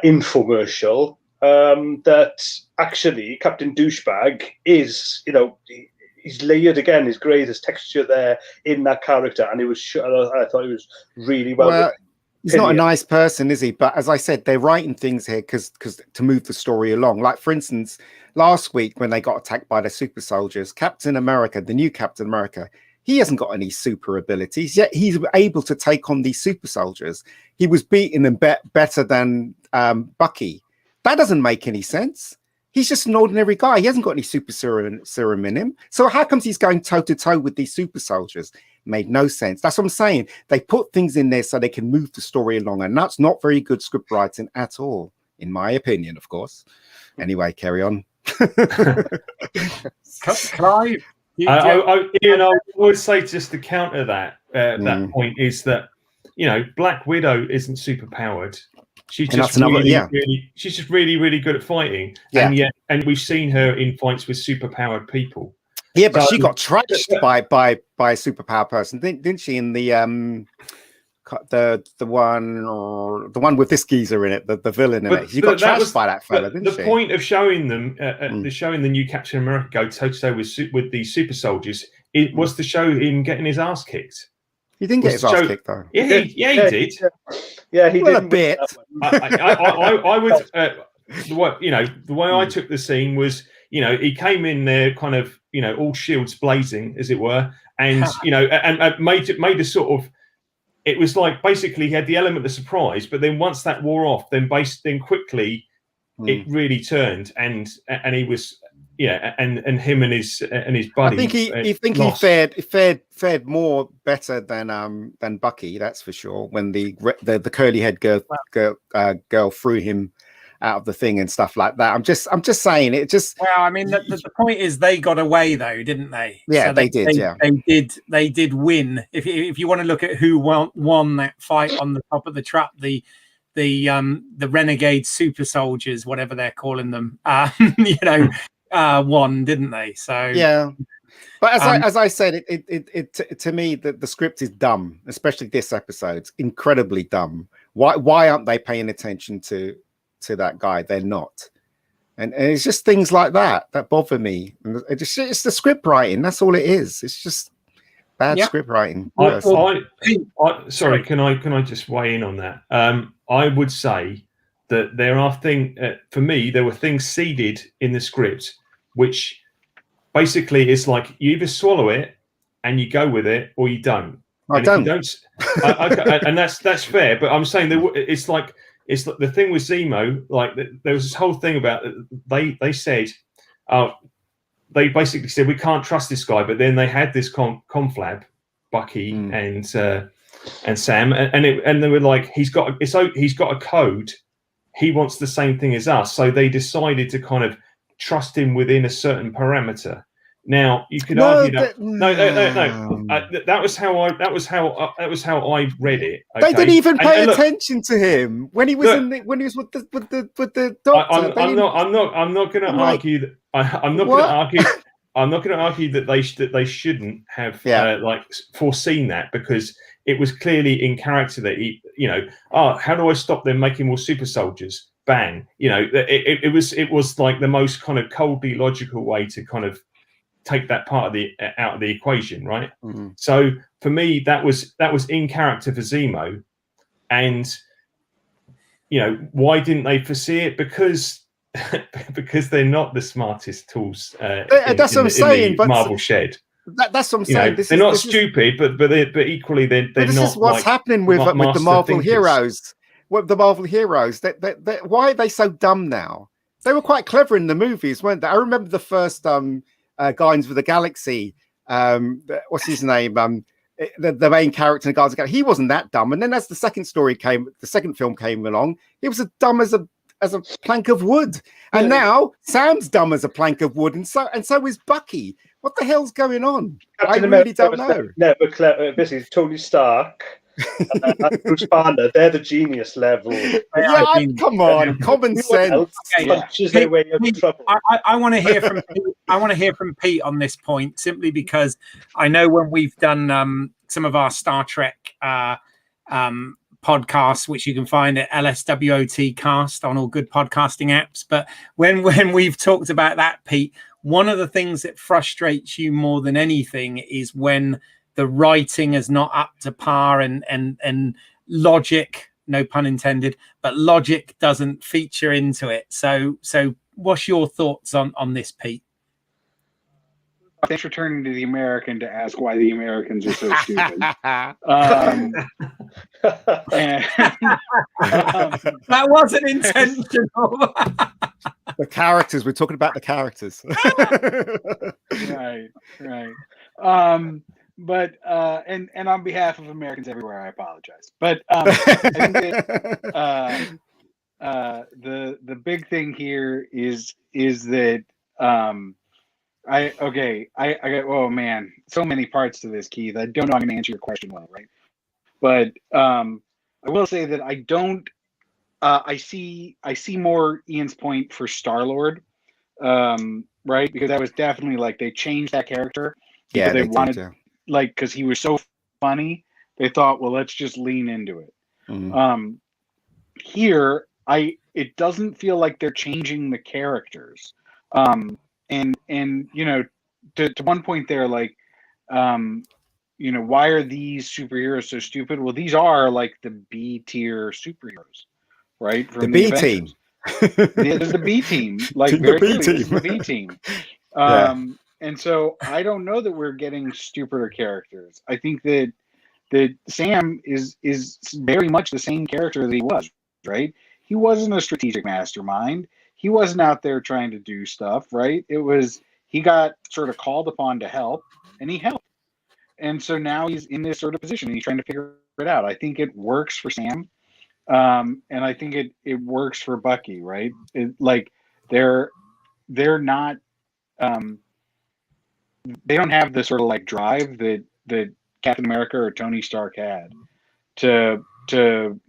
infomercial, that actually Captain Douchebag is, he's layered again. His grey, his texture there in that character, and it was. I thought it was really well written. He's not a nice person, is he? But as I said, they're writing things here because to move the story along. Like, for instance, last week when they got attacked by the super soldiers, Captain America, the new Captain America, he hasn't got any super abilities, yet he's able to take on these super soldiers. He was beating them better than Bucky. That doesn't make any sense. He's just an ordinary guy. He hasn't got any super serum in him. So how comes he's going toe-to-toe with these super soldiers? Made no sense. That's what I'm saying. They put things in there so they can move the story along, and that's not very good script writing at all, in my opinion, of course. Anyway, carry on. Clive, Ian, I would say just to counter that point is that Black Widow isn't super powered. She's just she's just really good at fighting, and we've seen her in fights with superpowered people. Yeah, but she got trashed by a superpower person, didn't she? In the one with this geezer in it, the villain in it. She got trashed by that fella, didn't she? The point of showing them, showing the new Captain America go toe-to-toe with these super soldiers, it was to show him getting his ass kicked. He didn't get his ass kicked though. Yeah, he did. Yeah, he did a bit. I would, the way I took the scene was, he came in there kind of, all shields blazing, as it were, and and made a sort of. It was like basically he had the element of surprise, but then once that wore off, then quickly it really turned, and he was yeah, and him and his buddy. I think he fared more better than Bucky. That's for sure. When the curly head girl threw him out of the thing and stuff like that. I'm just saying it. Just well, I mean, the point is they got away though, didn't they? Yeah, so they did. Yeah, they did win. If you want to look at who won that fight on the top of the truck, the renegade super soldiers, whatever they're calling them, won, didn't they? So yeah. But as I said, it to me the script is dumb, especially this episode. Incredibly dumb. Why aren't they paying attention to that guy? They're not, and it's just things like that bother me. And it's the script writing. That's all it is. It's just bad script writing. Sorry, can I just weigh in on that? I would say that there are for me, there were things seeded in the script, which basically is like you either swallow it and you go with it, or you don't. And if you don't, and that's fair. But I'm saying it's like the thing with Zemo. Like there was this whole thing about they said, they basically said we can't trust this guy. But then they had this conflab, Bucky and Sam, and they were like, he's got a code. He wants the same thing as us. So they decided to kind of trust him within a certain parameter. Now you could argue that no. That was how I read it. Okay? They didn't even pay attention to him when he was with the doctor. I'm not going to argue that. I'm not going to argue that they shouldn't have foreseen that, because it was clearly in character that he, how do I stop them making more super soldiers? Bang! It was like the most kind of coldly logical way to kind of take that part out of the equation, right? Mm-hmm. So for me, that was in character for Zemo, and why didn't they foresee it? Because they're not the smartest tools. That's what I'm saying. But Marvel shed. That's what I'm saying. They're not stupid, but equally they're not. This is what's happening with the Marvel heroes. With the Marvel heroes, why are they so dumb now? They were quite clever in the movies, weren't they? I remember the first Guardians of the Galaxy. What's his name? The main character in Guardians of the Galaxy. He wasn't that dumb. And then as the second film came along, he was as dumb as a plank of wood. And now Sam's dumb as a plank of wood, and so is Bucky. What the hell's going on? Captain really don't know. Never clever. Basically, Tony Stark. Bruce Banner, they're the genius level. Come on, common sense. Their way out of trouble. I want to hear from Pete on this point, simply because I know when we've done some of our Star Trek podcasts, which you can find at LSWOT cast on all good podcasting apps. But when we've talked about that, Pete, one of the things that frustrates you more than anything is when the writing is not up to par and logic, no pun intended, but logic doesn't feature into it. So what's your thoughts on this, Pete? Thanks for turning to the American to ask why the Americans are so stupid. That wasn't intentional. The characters. We're talking about the characters. Right. But and on behalf of Americans everywhere, I apologize. But I think that the big thing here is that I oh man, so many parts to this, Keith. I don't know I'm going to answer your question well, right? But I will say that I don't. I see more Ian's point for Star-Lord, right? Because that was definitely like they changed that character. Yeah, they wanted. Like, because he was so funny, they thought, well, let's just lean into it. Mm-hmm. Here, it doesn't feel like they're changing the characters. And to one point there, like, why are these superheroes so stupid? Well, these are like the B tier superheroes, right? From the B team. There's the B team, like very clearly, the B team. And so I don't know that we're getting stupider characters. I think that Sam is very much the same character that he was, right? He wasn't a strategic mastermind. he wasn't out there trying to do stuff, right? It was he got sort of called upon to help, and he helped. And so now he's in this sort of position, and he's trying to figure it out. I think it works for Sam, and I think it works for Bucky, right? Like they're not they don't have the sort of like drive that Captain America or Tony Stark had to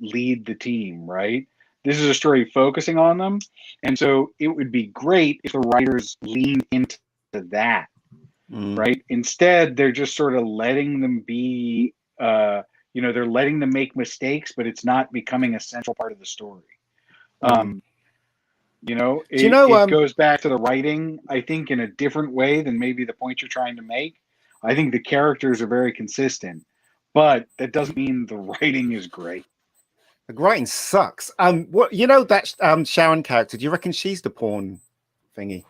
lead the team, right? This is a story focusing on them, and so it would be great if the writers leaned into that, right? Instead, they're just sort of letting them be, they're letting them make mistakes, but it's not becoming a central part of the story. It goes back to the writing, I think, in a different way than maybe the point you're trying to make. I think the characters are very consistent, but that doesn't mean the writing is great. The writing sucks. That Sharon character, do you reckon she's the pawn thingy?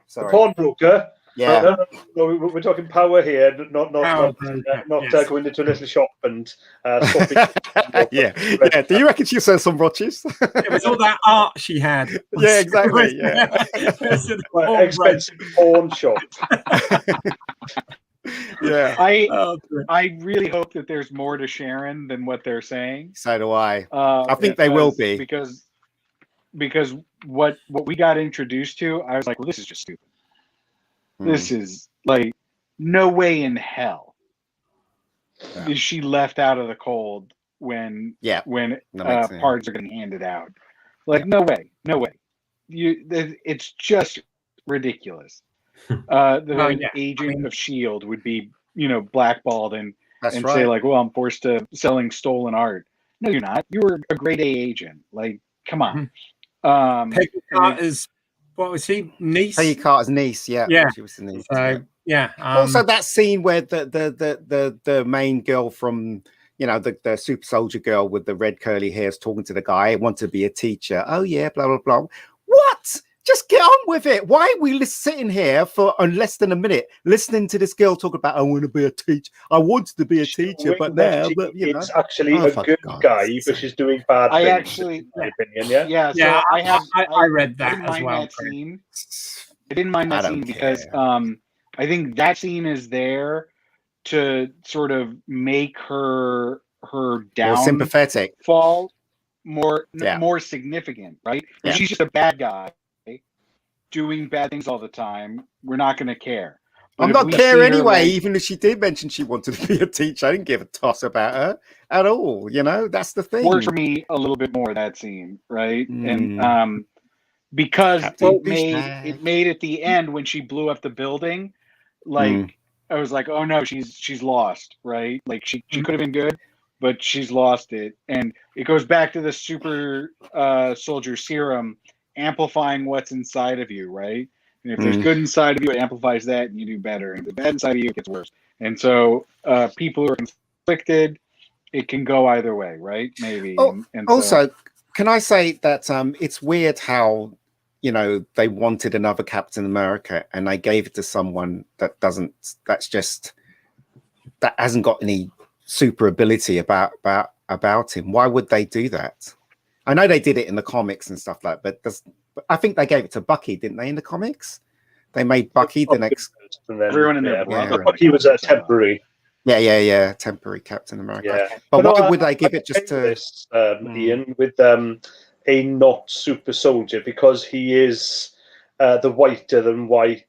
Sorry. The pawnbroker? Yeah. No, we're talking power here, not going into a little shop and swapping. Yeah. Do you reckon she sells some watches? It was all that art she had. Yeah, exactly. Yeah. Expensive pawn shop. Yeah. I really hope that there's more to Sharon than what they're saying. So do I. I think they will be. Because what we got introduced to, I was like, well, this is just stupid. This is like, no way in hell is she left out of the cold when parts are getting handed out. Like, no way. It's just ridiculous. An agent of S.H.I.E.L.D. would be, blackballed and say like, well, I'm forced to selling stolen art. No, you're not. You were a grade A agent. Like, come on. Peggy Carter's, what was he? Niece? Peggy Carter's niece, yeah. She was the niece. Also, that scene where the main girl from, the super soldier girl with the red curly hair is talking to the guy, I want to be a teacher. Oh, yeah, blah, blah, blah. What? Just get on with it. Why are we sitting here for less than a minute listening to this girl talk about, I want to be a teacher. I wanted to be a teacher, but now, it's actually a good guy, but she's doing bad things. In my opinion, yeah. I read that as well. I didn't mind that scene because I think that scene is there to sort of make her down more sympathetic fall more significant, right? Yeah. If she's just a bad guy doing bad things all the time, we're not going to care. But I'm not care anyway, even if she did mention she wanted to be a teacher. I didn't give a toss about her at all. That's the thing. Worked for me a little bit more, that scene, right? And because it made at the end when she blew up the building, like I was like, oh no, she's lost, right? Like she could have been good, but she's lost it. And it goes back to the super soldier serum amplifying what's inside of you, right? And if there's good inside of you, it amplifies that and you do better. And if the bad inside of you, it gets worse. And so people who are conflicted, it can go either way, right? Maybe. Also, can I say that it's weird how, they wanted another Captain America and they gave it to someone that hasn't got any super ability about him. Why would they do that? I know they did it in the comics and stuff like that, but I think they gave it to Bucky, didn't they, in the comics? They made Bucky the next... Everyone in their brother. Bucky was temporary. Yeah, temporary Captain America. Yeah. But why would they give it just to... Ian, with a not super soldier, because he is the whiter than white.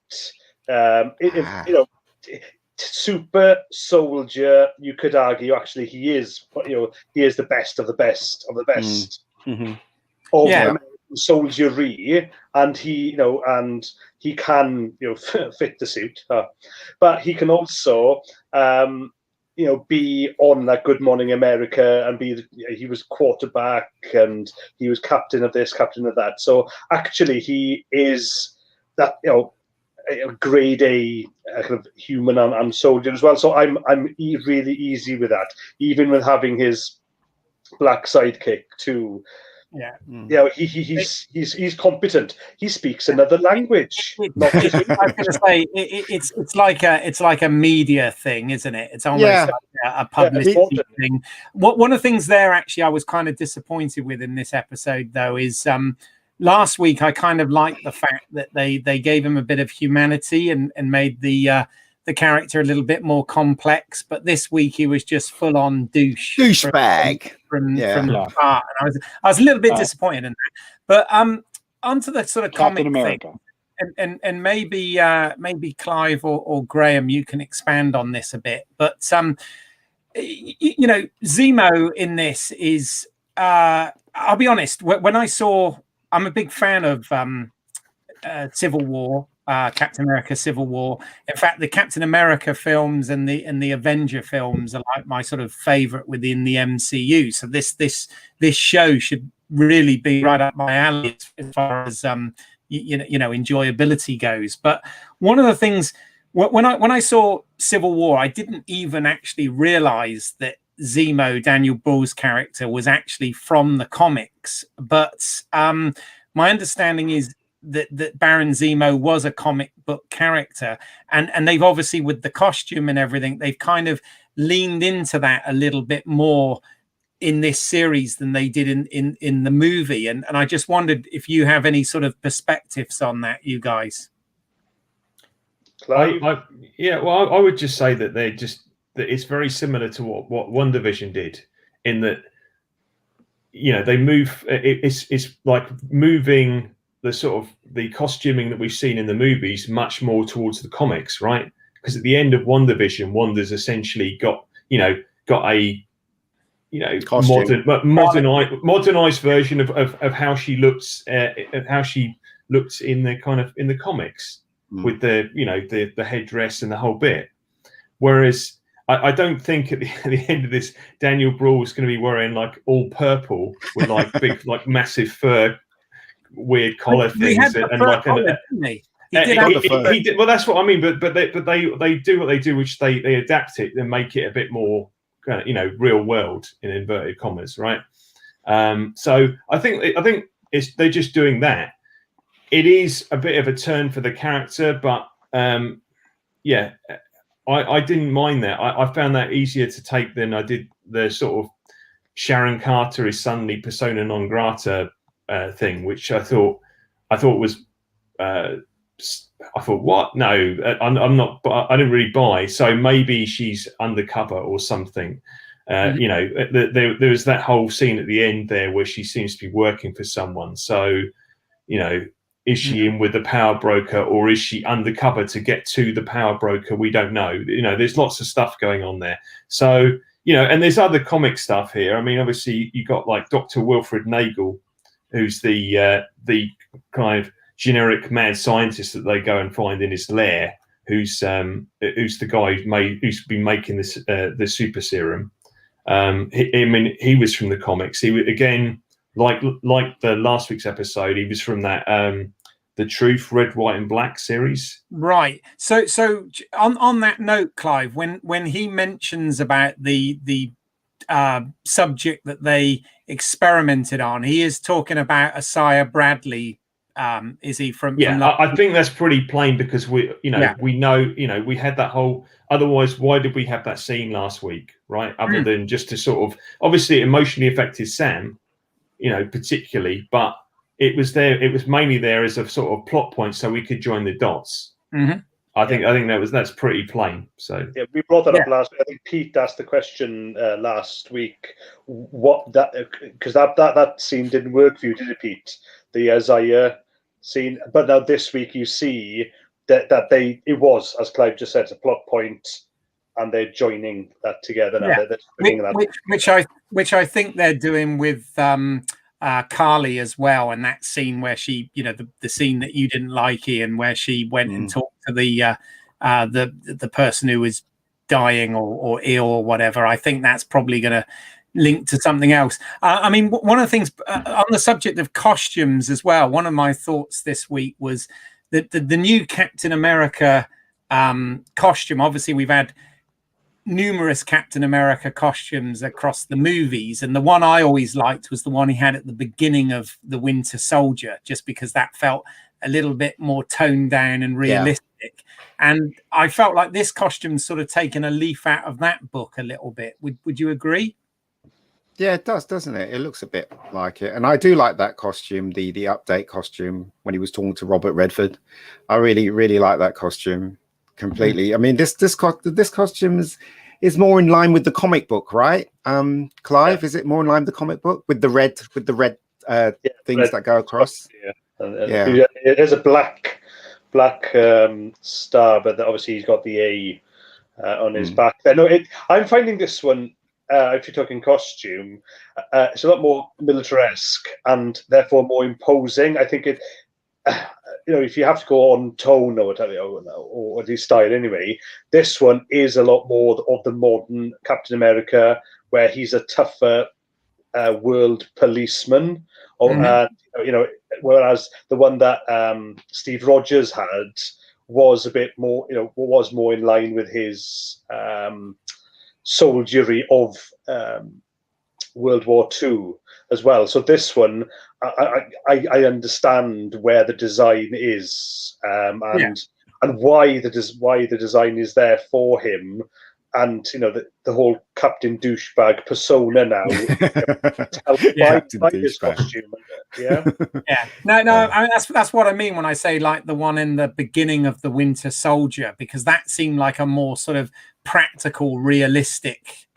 Super soldier, you could argue, actually, he is the best of the best of the best. Of American soldiery, and he can fit the suit, but he can also be on that Good Morning America and he was quarterback and he was captain of this, captain of that. So actually, he is that a grade A kind of human and soldier as well. So I'm really easy with that, even with having his black sidekick too. He's competent. He speaks another language. I was going to say it's like a media thing, isn't it? It's almost like a publicity thing. One of the things there, actually, I was kind of disappointed with in this episode, though, is last week I kind of liked the fact that they gave him a bit of humanity and made the character a little bit more complex. But this week he was just full on douchebag from the start, and I was a little bit disappointed in that. But onto the sort of Captain comic America thing, and maybe Clive or Graham, you can expand on this a bit. But you know, Zemo in this is I'll be honest, when I saw, I'm a big fan of Civil War, Captain America Civil War. In fact, the Captain America films and the Avenger films are like my sort of favorite within the MCU. So this show should really be right up my alley as far as you know enjoyability goes. But one of the things when I saw Civil War, I didn't even actually realize that Zemo, Daniel Bruhl's character, was actually from the comics. But my understanding is that Baron Zemo was a comic book character, and they've obviously, with the costume and everything, they've kind of leaned into that a little bit more in this series than they did in the movie. And I just wondered if you have any sort of perspectives on that, you guys. Clive? I would just say that that it's very similar to what WandaVision did, in that, you know, they move. It's like moving the sort of the costuming that we've seen in the movies much more towards the comics, right? Because at the end of WandaVision, Wanda's essentially got a modernized version of how she looks in the comics, with the headdress and the whole bit. Whereas I don't think at the end of this, Daniel Bruhl is going to be wearing like all purple with like big, like massive fur, weird collar things, and like he did. Well, that's what I mean. But they do what they do, which they adapt it and make it a bit more, real world in inverted commas, right? So I think they're just doing that. It is a bit of a turn for the character, but I didn't mind that. I found that easier to take than I did the sort of Sharon Carter is suddenly persona non grata thing, which I thought was. I thought, what? No, I'm not. But I didn't really buy. So maybe she's undercover or something. There was that whole scene at the end there where she seems to be working for someone. So, is she in with the power broker, or is she undercover to get to the power broker? We don't know. There's lots of stuff going on there. So, and there's other comic stuff here. I mean, obviously, you got like Dr. Wilfred Nagel, who's the kind of generic mad scientist that they go and find in his lair, who's the guy who's been making this the super serum. He was from the comics. He again, like the last week's episode, he was from that the Truth Red, White, and Black series. Right. So on that note, Clive, when he mentions about the subject that they experimented on, he is talking about Isaiah Bradley. Is he from? Yeah, I think that's pretty plain, because we know, we had that whole. Otherwise, why did we have that scene last week, right? Other than just to sort of, obviously, it emotionally affected Sam, particularly, but it was there. It was mainly there as a sort of plot point, so we could join the dots. Mm-hmm. I think that's pretty plain. So yeah, we brought that up last week. I think Pete asked the question last week. What that, because that scene didn't work for you, did it, Pete? The Isaiah scene, but now this week you see that it was, as Clive just said, it's a plot point, and they're joining that together now. Yeah. Which I think they're doing with Carly as well, and that scene where she, the scene that you didn't like, Ian, where she went and talked to the person who was dying or ill or whatever. I think that's probably going to link to something else. I mean, one of the things on the subject of costumes as well, one of my thoughts this week was that the new Captain America costume. Obviously, we've had numerous Captain America costumes across the movies, and the one I always liked was the one he had at the beginning of The Winter Soldier, just because that felt a little bit more toned down and realistic. Yeah. And I felt like this costume's sort of taken a leaf out of that book a little bit. Would you agree? Yeah, it does, doesn't it? It looks a bit like it. And I do like that costume, the update costume when he was talking to Robert Redford. I really, really like that costume completely. I mean, this costume is more in line with the comic book, right? Clive, is it more in line with the comic book with the red things that go across? Yeah. It has a black star, but obviously he's got the A on his back. I'm finding this one, if you're talking costume, it's a lot more militaresque and therefore more imposing. I think it, if you have to go on tone or the style anyway, this one is a lot more of the modern Captain America, where he's a tougher world policeman. Whereas the one that Steve Rogers had was a bit more, was more in line with his soldiery of World War II as well. So this one, I understand where the design is, and why the design is there for him, and the whole Captain Douchebag persona now. By his costume, No, I mean, that's what I mean when I say like the one in the beginning of the Winter Soldier, because that seemed like a more sort of practical, realistic,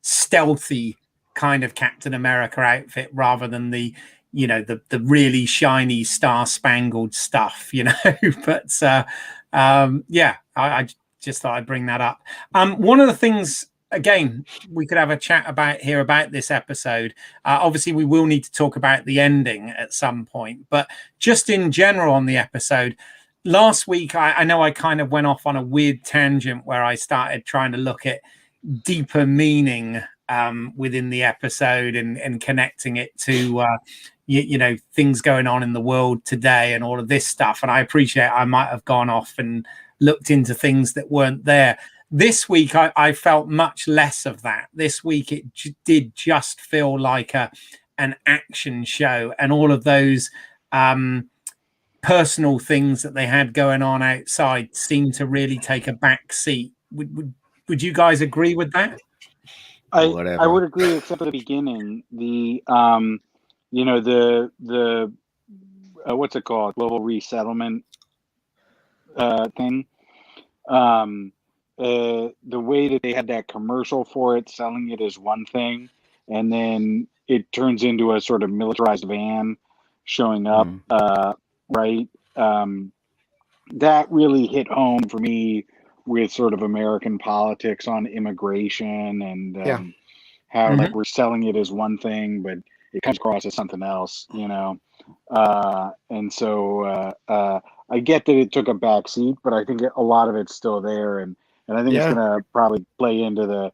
stealthy kind of Captain America outfit, rather than the really shiny star-spangled stuff, But I just thought I'd bring that up. One of the things, again, we could have a chat about this episode. Obviously, we will need to talk about the ending at some point, but just in general on the episode, last week, I know I kind of went off on a weird tangent where I started trying to look at deeper meaning within the episode and connecting it to things going on in the world today and all of this stuff. And I appreciate I might have gone off and looked into things that weren't there. This week, I felt much less of that. This week, it did just feel like an action show, and all of those personal things that they had going on outside seemed to really take a back seat. Would you guys agree with that? I would agree, except for the beginning. The what's it called? Global resettlement thing. The way that they had that commercial for it, selling it as one thing, and then it turns into a sort of militarized van showing up, right? That really hit home for me with sort of American politics on immigration and how like we're selling it as one thing, but it comes across as something else, and so I get that it took a back seat, but I think a lot of it's still there, and I think it's going to probably play into the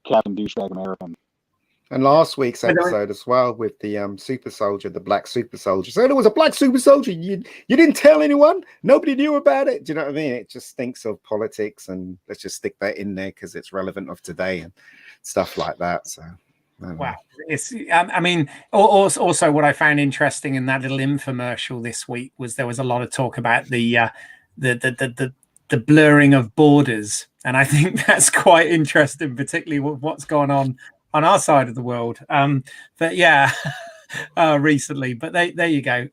Captain Douchebag American. And last week's episode as well with the super soldier, the black super soldier. So there was a black super soldier. You didn't tell anyone. Nobody knew about it. Do you know what I mean? It just stinks of politics, and let's just stick that in there because it's relevant of today and stuff like that. So. Wow, it's. I mean, also what I found interesting in that little infomercial this week was there was a lot of talk about the blurring of borders, and I think that's quite interesting, particularly with what's going on our side of the world. But yeah, recently. But there you go.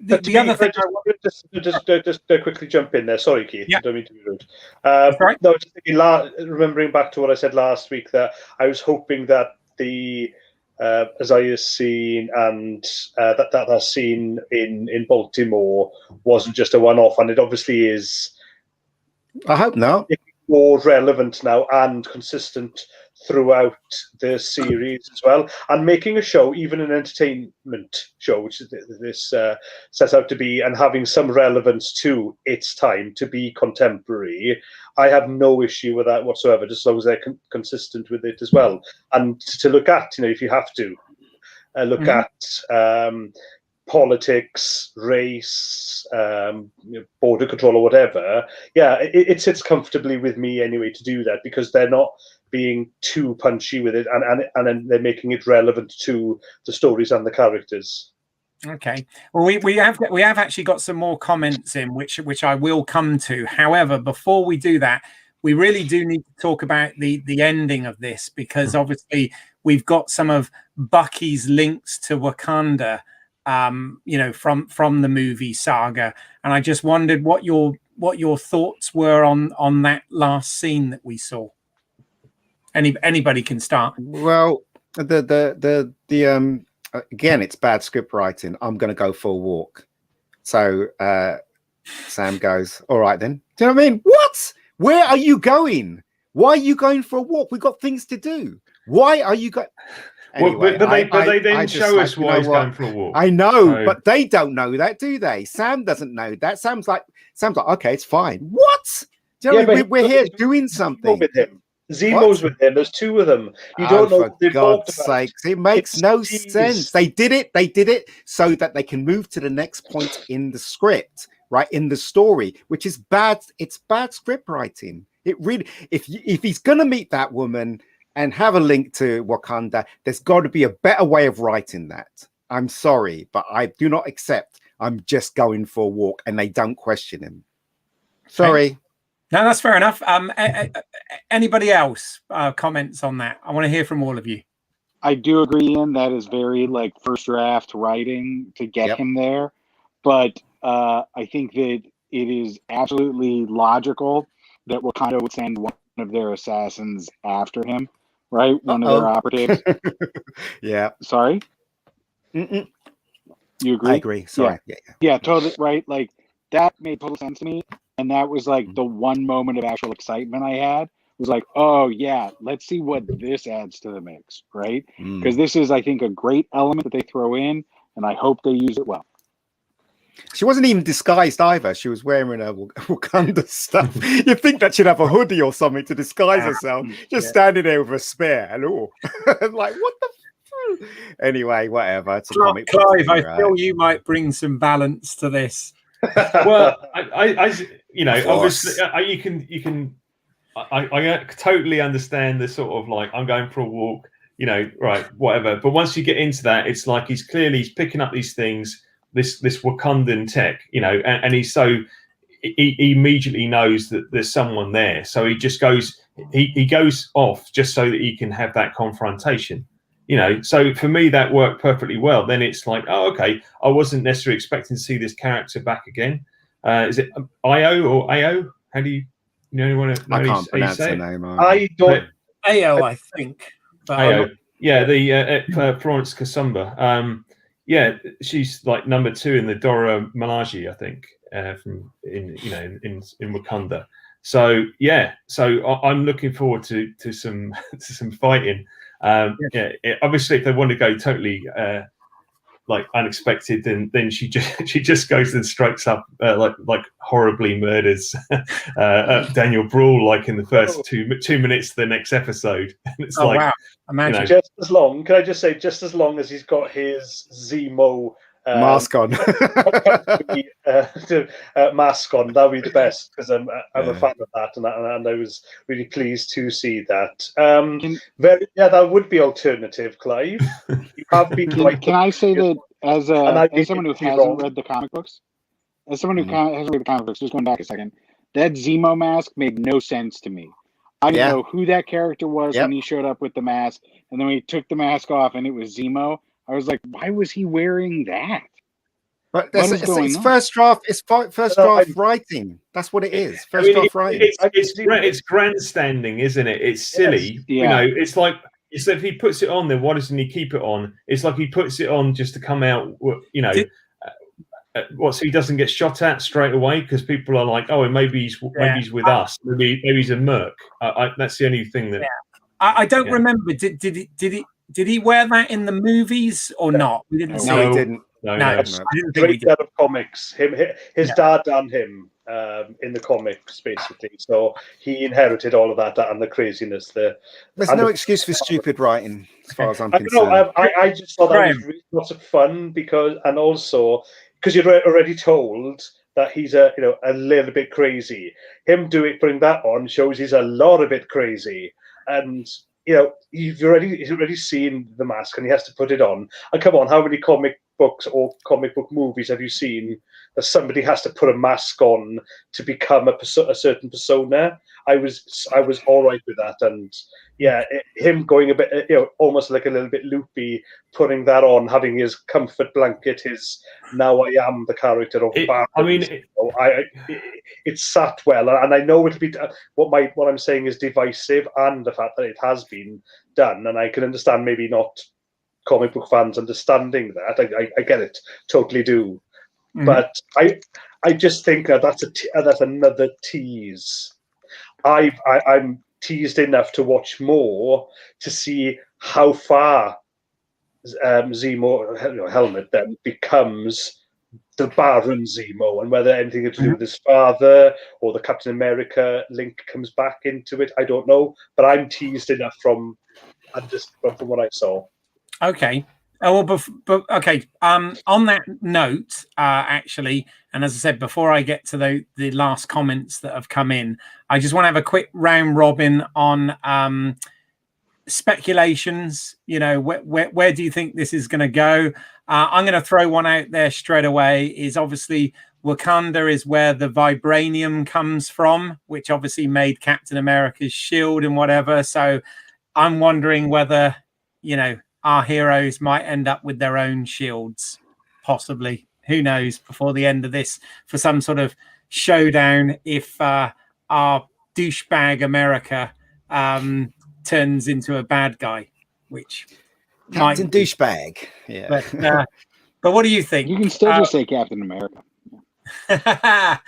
The other thing, just quickly jump in there. Sorry, Keith. Yeah. I don't mean to be rude. Right. No, just thinking, remembering back to what I said last week, that I was hoping that the Isaiah scene and that scene in Baltimore wasn't just a one-off, and it obviously is. I hope not. More relevant now and consistent throughout the series as well, and making a show, even an entertainment show, which this sets out to be, and having some relevance to its time, to be contemporary. I have no issue with that whatsoever, just as long as they're consistent with it as well. And to look at, if you have to look at politics, race, border control, or whatever, it sits comfortably with me anyway to do that, because they're not being too punchy with it, and then they're making it relevant to the stories and the characters. Okay. Well, we have actually got some more comments in which I will come to. However, before we do that, we really do need to talk about the ending of this, because obviously we've got some of Bucky's links to Wakanda, from the movie saga, and I just wondered what your thoughts were on that last scene that we saw. Anybody can start. Well, the again, it's bad script writing. I'm going to go for a walk. So Sam goes, all right then. Do you know what I mean? What? Where are you going? Why are you going for a walk? We've got things to do. Why are you going? Anyway, but they then show us why he's going for a walk. I know, but they don't know that, do they? Sam doesn't know that. Sam's like, okay, it's fine. What? Do you know what I mean? We're here doing something. With him. Zemo's with him. There's two of them. You don't know. For God's sakes, it makes no sense. They did it so that they can move to the next point in the script, right? In the story, which is bad. It's bad script writing. It really, if he's gonna meet that woman and have a link to Wakanda, there's got to be a better way of writing that. I'm sorry, but I do not accept. I'm just going for a walk, and they don't question him. Sorry. No, that's fair enough. Anybody else comments on that? I want to hear from all of you. I do agree, Ian. That is very first draft writing to get him there. But I think that it is absolutely logical that Wakanda would send one of their assassins after him, right? One of their operatives. Yeah. Sorry? You agree? I agree. Sorry. Yeah, totally. Right. Like, that made total sense to me. And that was the one moment of actual excitement I had. It was like, oh yeah, let's see what this adds to the mix, right? Because this is, I think, a great element that they throw in, and I hope they use it well. She wasn't even disguised either. She was wearing her Wakanda stuff. You'd think that she'd have a hoodie or something to disguise herself. Just standing there with a spear. Hello. Like, what the Anyway, whatever. It's a comic book, Clive, I feel you might bring some balance to this. Well, I obviously, I totally understand the sort of I'm going for a walk, right, whatever. But once you get into that, it's like he's picking up these things, this Wakandan tech, and he's he immediately knows that there's someone there, so he just goes, he goes off just so that he can have that confrontation. So for me, that worked perfectly well. Then it's like, oh, okay, I wasn't necessarily expecting to see this character back again. Is it Io or Ao? How do you want to? I can't pronounce the name. I don't. Ao, I think. Ao. Yeah, the Florence Kasumba. Yeah, she's number 2 in the Dora Milaje, I think, from in Wakanda. So yeah, I'm looking forward to some fighting. Obviously, if they want to go totally unexpected, then she just goes and strikes up like horribly murders Daniel Bruhl in the first 2 minutes of the next episode. And it's wow! Imagine just as long. Can I just say, just as long as he's got his Zemo mask on, mask on, that would be the best, because I'm a fan of that, and I was really pleased to see that. That would be alternative, Clive. You have been can I say that as someone who hasn't read the comic books, hasn't read the comic books, just going back a second, that Zemo mask made no sense to me. I didn't know who that character was when he showed up with the mask, and then when he took the mask off and it was Zemo, I was like, why was he wearing that? But it's first draft. It's first draft writing. That's what it is. First draft writing. It's grandstanding, isn't it? It's silly. Yes. It's like, if he puts it on, then why doesn't he keep it on? It's like he puts it on just to come out. So he doesn't get shot at straight away, because people are like, oh, maybe he's with us. Maybe he's a merc. That's the only thing that. I don't remember. Did he wear that in the movies or not? We didn't see. No, he didn't. No. I didn't think he did. Out of comics, his dad done him in the comics, basically. So he inherited all of that and the craziness there. There's no excuse for stupid writing, as far as I'm concerned. I just thought that was really lots of fun, because you're already told that he's a little bit crazy. Him putting that on shows he's a lot of bit crazy, and he's already seen the mask and he has to put it on. And come on, how many comic books or comic book movies have you seen that somebody has to put a mask on to become a certain persona? I was all right with that, and yeah, him going a bit, almost like a little bit loopy, putting that on, having his comfort blanket, his now I am the character of Baron. It sat well, and I know it'll be what I'm saying is divisive, and the fact that it has been done, and I can understand maybe not comic book fans understanding that. I get it, totally do. Mm-hmm. But I just think that's another tease. I'm teased enough to watch more to see how far Zemo Helmet then becomes the Baron Zemo, and whether anything to do with his father or the Captain America link comes back into it. I don't know, but I'm teased enough from what I saw. Okay. Oh, well, but okay. On that note, actually, and as I said before, I get to the last comments that have come in, I just want to have a quick round robin on speculations. Where do you think this is going to go? I'm going to throw one out there straight away. Is obviously Wakanda is where the vibranium comes from, which obviously made Captain America's shield and whatever. So I'm wondering whether our heroes might end up with their own shields, possibly. Who knows, before the end of this, for some sort of showdown, if our douchebag America turns into a bad guy, which Captain Douchebag. Yeah. But what do you think? You can still just say Captain America. There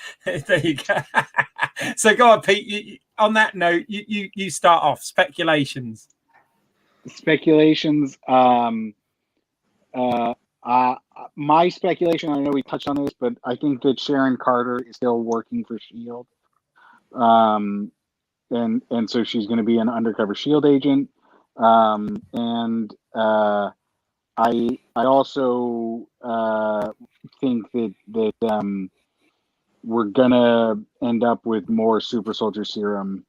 you go. So go on, Pete. On that note, you start off. Speculations. My speculation, I know we touched on this, but I think that Sharon Carter is still working for S.H.I.E.L.D. And so she's going to be an undercover S.H.I.E.L.D. agent. And I also think that we're going to end up with more super soldier serum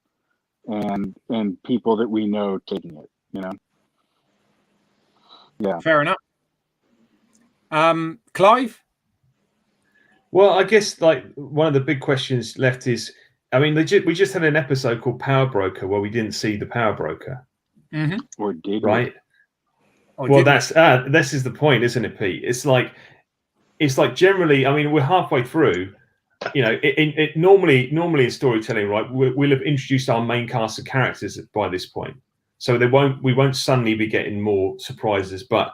and people that we know taking it. Yeah. Fair enough. Clive? Well, I guess one of the big questions left is, we just had an episode called Power Broker where we didn't see the Power Broker. Mm-hmm. Or did right? We? Well, this is the point, isn't it, Pete? It's like generally, we're halfway through. Normally in storytelling, right? We'll have introduced our main cast of characters by this point. So we won't suddenly be getting more surprises, but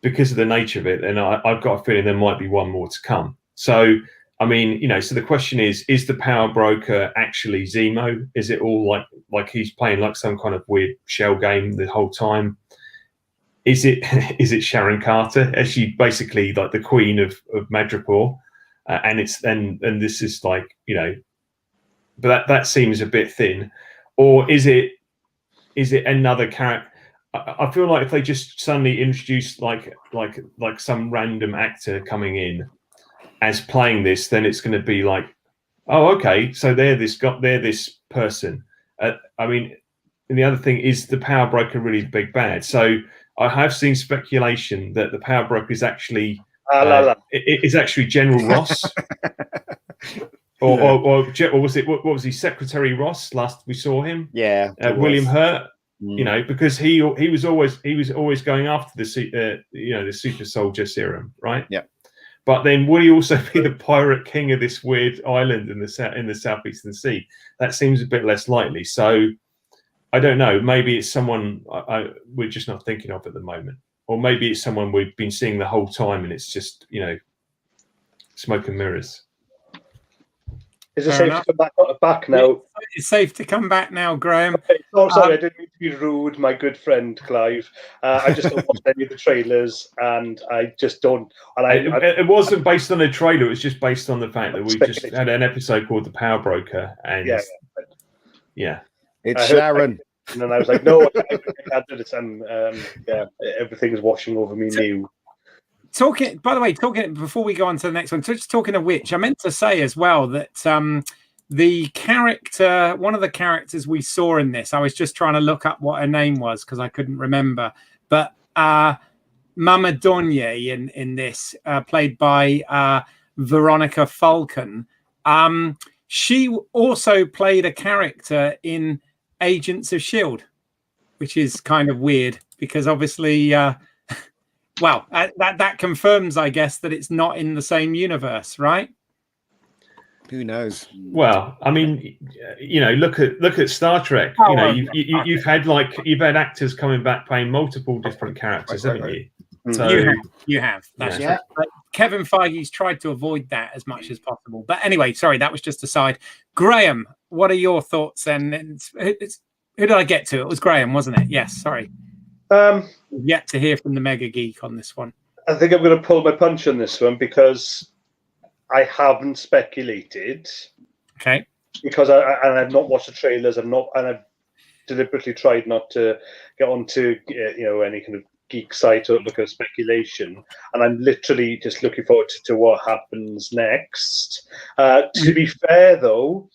because of the nature of it, and I've got a feeling there might be one more to come. So, so the question is the Power Broker actually Zemo? Is it all like he's playing like some kind of weird shell game the whole time? Is it Sharon Carter? Is she basically like the queen of Madripoor? And this is but that seems a bit thin. Or is it another character? I feel like if they just suddenly introduce like some random actor coming in as playing this, then it's going to be like, oh, okay, so they're this person. And the other thing is the Power Broker really the big bad. So I have seen speculation that the Power Broker is actually General Ross. Or was it what was he, Secretary Ross? Last we saw him, William Hurt. Because he was always going after the super soldier serum, right? Yeah. But then would he also be the pirate king of this weird island in the southeastern sea? That seems a bit less likely. So I don't know. Maybe it's someone we're just not thinking of at the moment, or maybe it's someone we've been seeing the whole time, and it's just smoke and mirrors. Is it safe to come back now? It's safe to come back now, Graham. Okay. Oh, sorry, I didn't mean to be rude, my good friend Clive. I just don't watch any of the trailers, and I just don't. And it wasn't based on a trailer; it was just based on the fact that we just had an episode called The Power Broker, and it's Sharon. And then I was like, no, I can't do this, and everything's washing over me new. Talking before we go on to the next one, just talking of which, I meant to say as well that the character, one of the characters we saw in this, I was just trying to look up what her name was because I couldn't remember. But Mama Donye in this, played by Veronica Falcon. She also played a character in Agents of S.H.I.E.L.D., which is kind of weird because obviously, that confirms, I guess, that it's not in the same universe, right? Who knows? Well, I mean, look at Star Trek. You've had actors coming back playing multiple different characters, haven't you? So you have. That's true. But Kevin Feige's tried to avoid that as much as possible. But anyway, sorry, that was just a side. Graham, what are your thoughts then? Who did I get to? It was Graham, wasn't it? Yes, sorry. Yet to hear from the Mega Geek on this one. I think I'm going to pull my punch on this one because I haven't speculated. Okay. Because I've not watched the trailers. I've deliberately tried not to get onto any kind of geek site or look at speculation, and I'm literally just looking forward to what happens next. To be fair, though,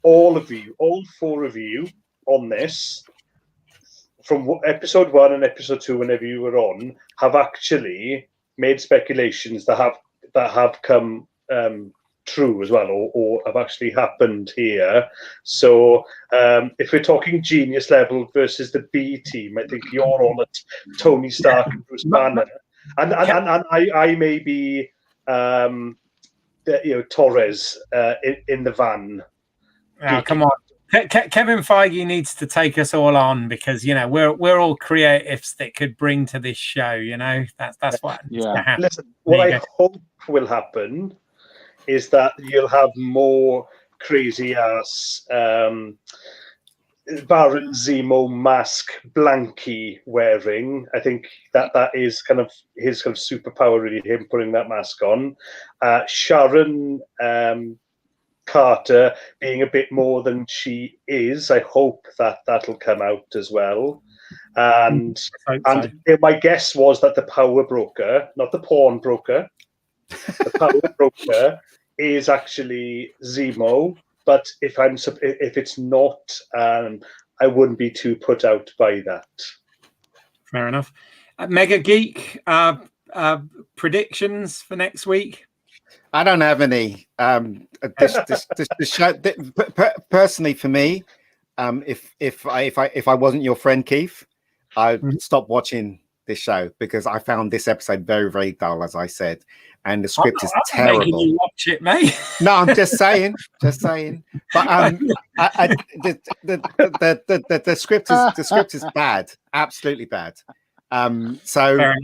all four of you on this, from episode 1 and episode 2, whenever you were on, have actually made speculations that have come true as well, or have actually happened here. So if we're talking genius level versus the B team, I think you're all at Tony Stark and Bruce Banner, and I may be Torres in the van. Oh, come on. Kevin Feige needs to take us all on because we're all creatives that could bring to this show. That's what needs to happen. Listen, what I hope will happen is that you'll have more crazy ass Baron Zemo mask Blanky wearing. I think that is kind of his kind of superpower, really, him putting that mask on. Sharon Carter being a bit more than she is. I hope that'll come out as well. And my guess was that the power broker, not the pawn broker, the power broker is actually Zemo, but if it's not, I wouldn't be too put out by that. Fair enough. Mega Geek, predictions for next week? I don't have any. The show, personally, for me, if I wasn't your friend Keith, I'd stop watching this show because I found this episode very, very dull, as I said, and the script is terrible. Making you watch it, mate. No, I'm just saying. But the script is bad, absolutely bad. So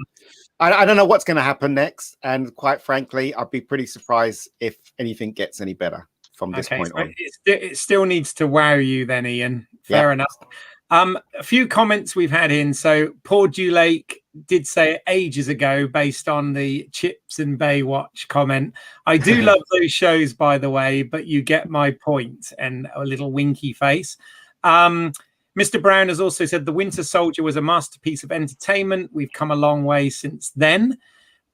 I don't know what's going to happen next, and quite frankly, I'd be pretty surprised if anything gets any better from this point on. It still needs to wow you, then, Ian. Fair enough. A few comments we've had in. So Paul Dulake did say ages ago, based on the Chips and Baywatch comment, I do love those shows, by the way, but you get my point, and a little winky face. Mr. Brown has also said the Winter Soldier was a masterpiece of entertainment. We've come a long way since then.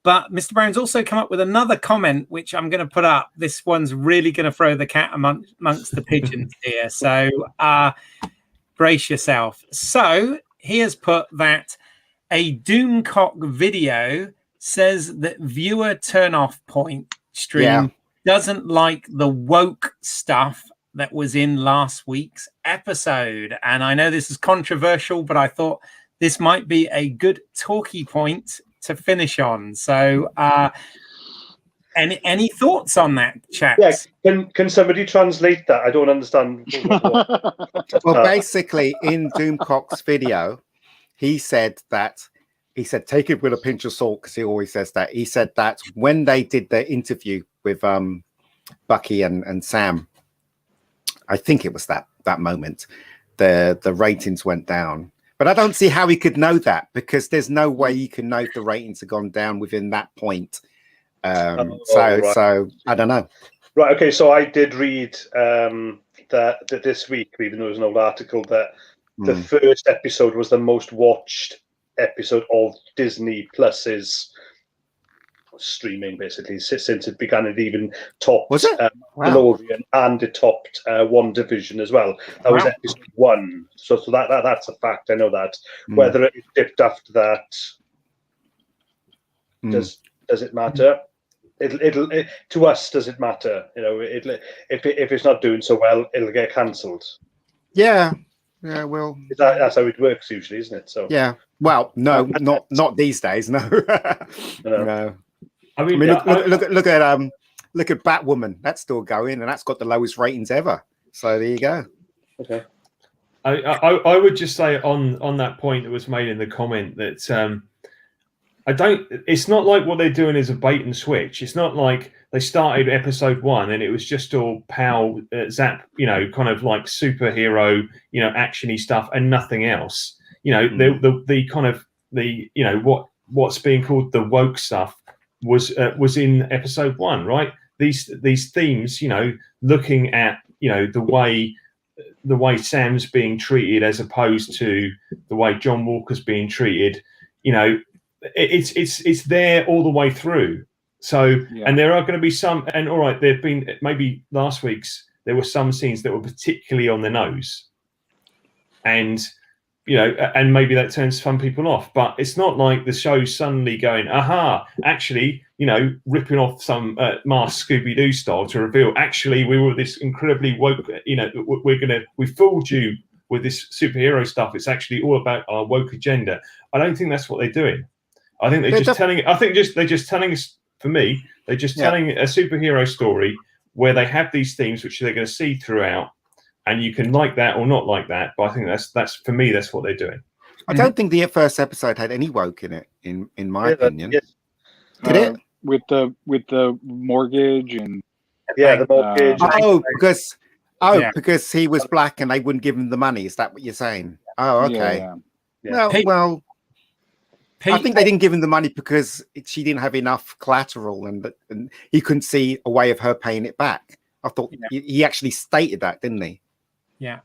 But Mr. Brown's also come up with another comment, which I'm going to put up. This one's really going to throw the cat amongst the pigeons here. So brace yourself. So he has put that a Doomcock video says that viewer turn-off point stream doesn't like the woke stuff that was in last week's episode. And I know this is controversial, but I thought this might be a good talkie point to finish on. So any thoughts on that, chaps? Yeah, can somebody translate that? I don't understand. Well, basically, in Doomcock's video, he said take it with a pinch of salt, because he always says that. He said that when they did the interview with Bucky and Sam, I think it was that moment, the ratings went down. But I don't see how he could know that, because there's no way you can know if the ratings have gone down within that point. So I don't know. Right. Okay. So I did read that this week, even though it was an old article, that the first episode was the most watched episode of Disney Plus's streaming, basically, since it began. It even topped Mandalorian, and it topped WandaVision as well. That was episode 1. So that's a fact. I know that. Whether it dipped after that, Does it matter? It'll to us. Does it matter? You know, if it's not doing so well, it'll get cancelled. Yeah. Well, That's how it works usually, isn't it? So yeah. Well, no, not these days. No. No. I mean, look at Batwoman. That's still going, and that's got the lowest ratings ever. So there you go. Okay. I would just say on that point that was made in the comment that it's not like what they're doing is a bait and switch. It's not like they started episode 1 and it was just all zap, you know, kind of like superhero, you know, actiony stuff and nothing else. You know, the kind of the, you know, what's being called the woke stuff was in episode 1, right? These themes, you know, looking at, you know, the way Sam's being treated as opposed to the way John Walker's being treated, you know, it's there all the way through. So, and there are going to be some, and all right, there've been maybe last week's, there were some scenes that were particularly on the nose, and you know, and maybe that turns some people off. But it's not like the show's suddenly going, aha, actually, you know, ripping off some masked Scooby-Doo style to reveal, actually, we were this incredibly woke, you know, we fooled you with this superhero stuff. It's actually all about our woke agenda. I don't think that's what they're doing. I think they're just telling us, for me, they're just telling a superhero story where they have these themes which they're going to see throughout, and you can like that or not like that. But I think that's for me, that's what they're doing. I don't think the first episode had any woke in it, in my opinion. Yes. Did it? With the mortgage and the mortgage. Because he was black and they wouldn't give him the money. Is that what you're saying? Oh, okay. Yeah. Well, I think they didn't give him the money because she didn't have enough collateral, and he couldn't see a way of her paying it back. I thought he actually stated that, didn't he? Yeah.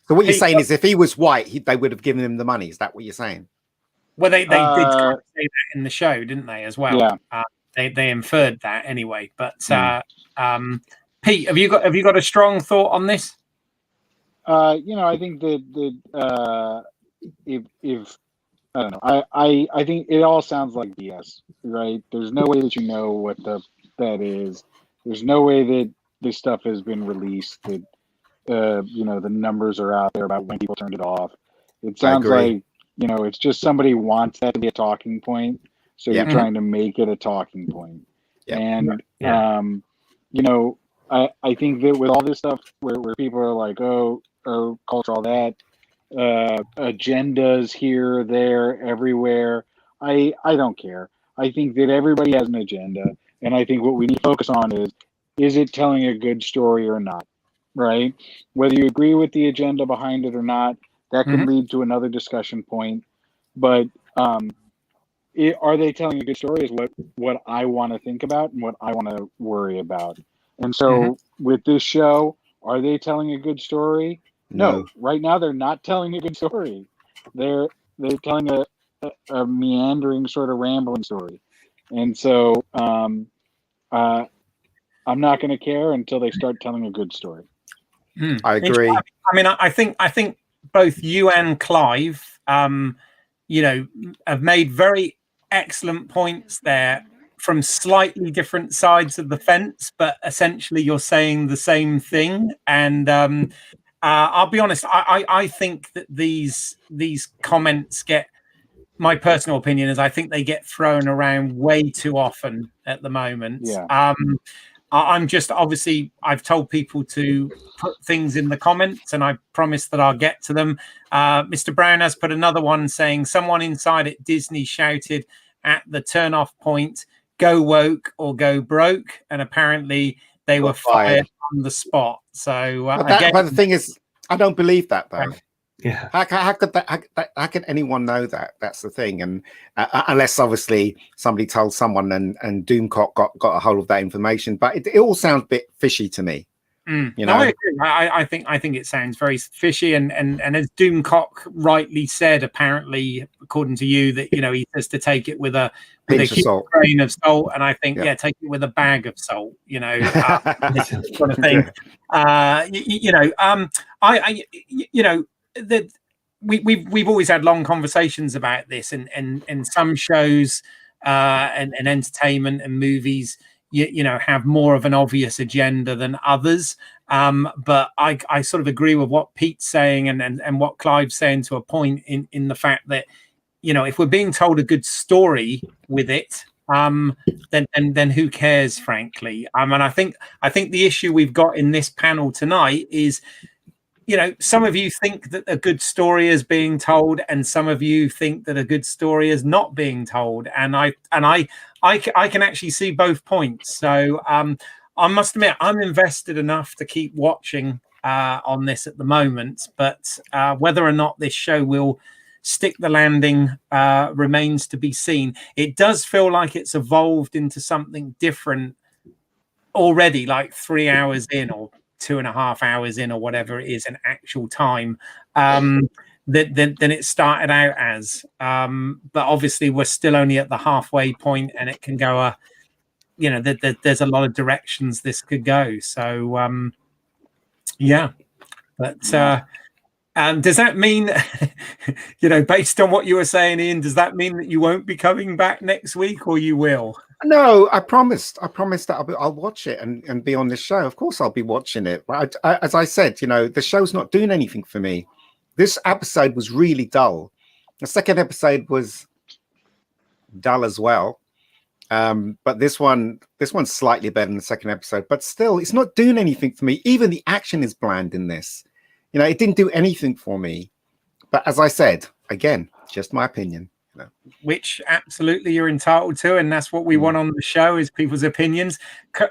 So what you're saying is, if he was white, they would have given him the money. Is that what you're saying? Well, they did kind of say that in the show, didn't they? As well. Yeah. They inferred that anyway. But Pete, have you got a strong thought on this? You know, I think that if I don't know, I think it all sounds like BS, right? There's no way that you know what that is. There's no way that this stuff has been released. That you know, the numbers are out there about when people turned it off. It sounds like, you know, it's just somebody wants that to be a talking point, so you're trying to make it a talking point. And you know, I think that with all this stuff where people are like, oh, culture, all that, agendas here, there, everywhere, I don't care. I think that everybody has an agenda, and I think what we need to focus on is it telling a good story or not, right? Whether you agree with the agenda behind it or not, that could lead to another discussion point. But are they telling a good story is what I want to think about and what I want to worry about. And so with this show, are they telling a good story? No. Right now they're not telling a good story. They're telling a meandering sort of rambling story. And so I'm not going to care until they start telling a good story. I agree. I mean, I think both you and Clive, you know, have made very excellent points there from slightly different sides of the fence, but essentially you're saying the same thing. And I'll be honest, I think that these comments get, my personal opinion is I think they get thrown around way too often at the moment. Yeah. I'm just, obviously, I've told people to put things in the comments, and I promise that I'll get to them. Mr. Brown has put another one saying, someone inside at Disney shouted at the turn-off point, go woke or go broke, and apparently they were fired on the spot. So but the thing is, I don't believe that, though. Yeah. How could anyone know that? That's the thing, and unless obviously somebody told someone, and Doomcock got a hold of that information. But it all sounds a bit fishy to me. You know, I agree. I think it sounds very fishy, and as Doomcock rightly said, apparently, according to you, that you know he says to take it with a huge grain of salt, and I think take it with a bag of salt. You know, this sort of thing. We've always had long conversations about this, and some shows and entertainment and movies, you know, have more of an obvious agenda than others. But I sort of agree with what Pete's saying and what Clive's saying to a point in the fact that, you know, if we're being told a good story with it, then who cares, frankly? And I think the issue we've got in this panel tonight is, you know, some of you think that a good story is being told, and some of you think that a good story is not being told. And I can actually see both points. So I must admit, I'm invested enough to keep watching on this at the moment. But whether or not this show will stick the landing remains to be seen. It does feel like it's evolved into something different already, like 3 hours in, or 2.5 hours in, or whatever it is in actual time, than it started out as. But obviously we're still only at the halfway point, and it can go you know, there's a lot of directions this could go. So yeah, but does that mean, you know, based on what you were saying, Ian, does that mean that you won't be coming back next week, or you will? No, I promised that I'll watch it and be on this show. Of course, I'll be watching it. But as I said, you know, the show's not doing anything for me. This episode was really dull. The second episode was dull as well. But this one's slightly better than the second episode. But still, it's not doing anything for me. Even the action is bland in this. You know, it didn't do anything for me. But as I said, again, just my opinion. Which absolutely you're entitled to, and that's what we want on the show, is people's opinions.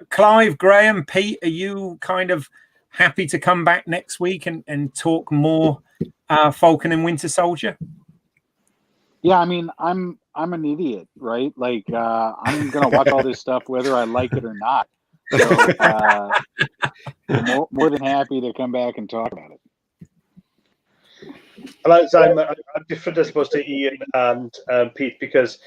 Clive, Graham, Pete, are you kind of happy to come back next week and talk more Falcon and Winter Soldier? Yeah, I mean, I'm an idiot, right? Like, I'm gonna watch all this stuff whether I like it or not. So, more than happy to come back and talk about it. Well, I'm different, I suppose, to Ian and Pete, because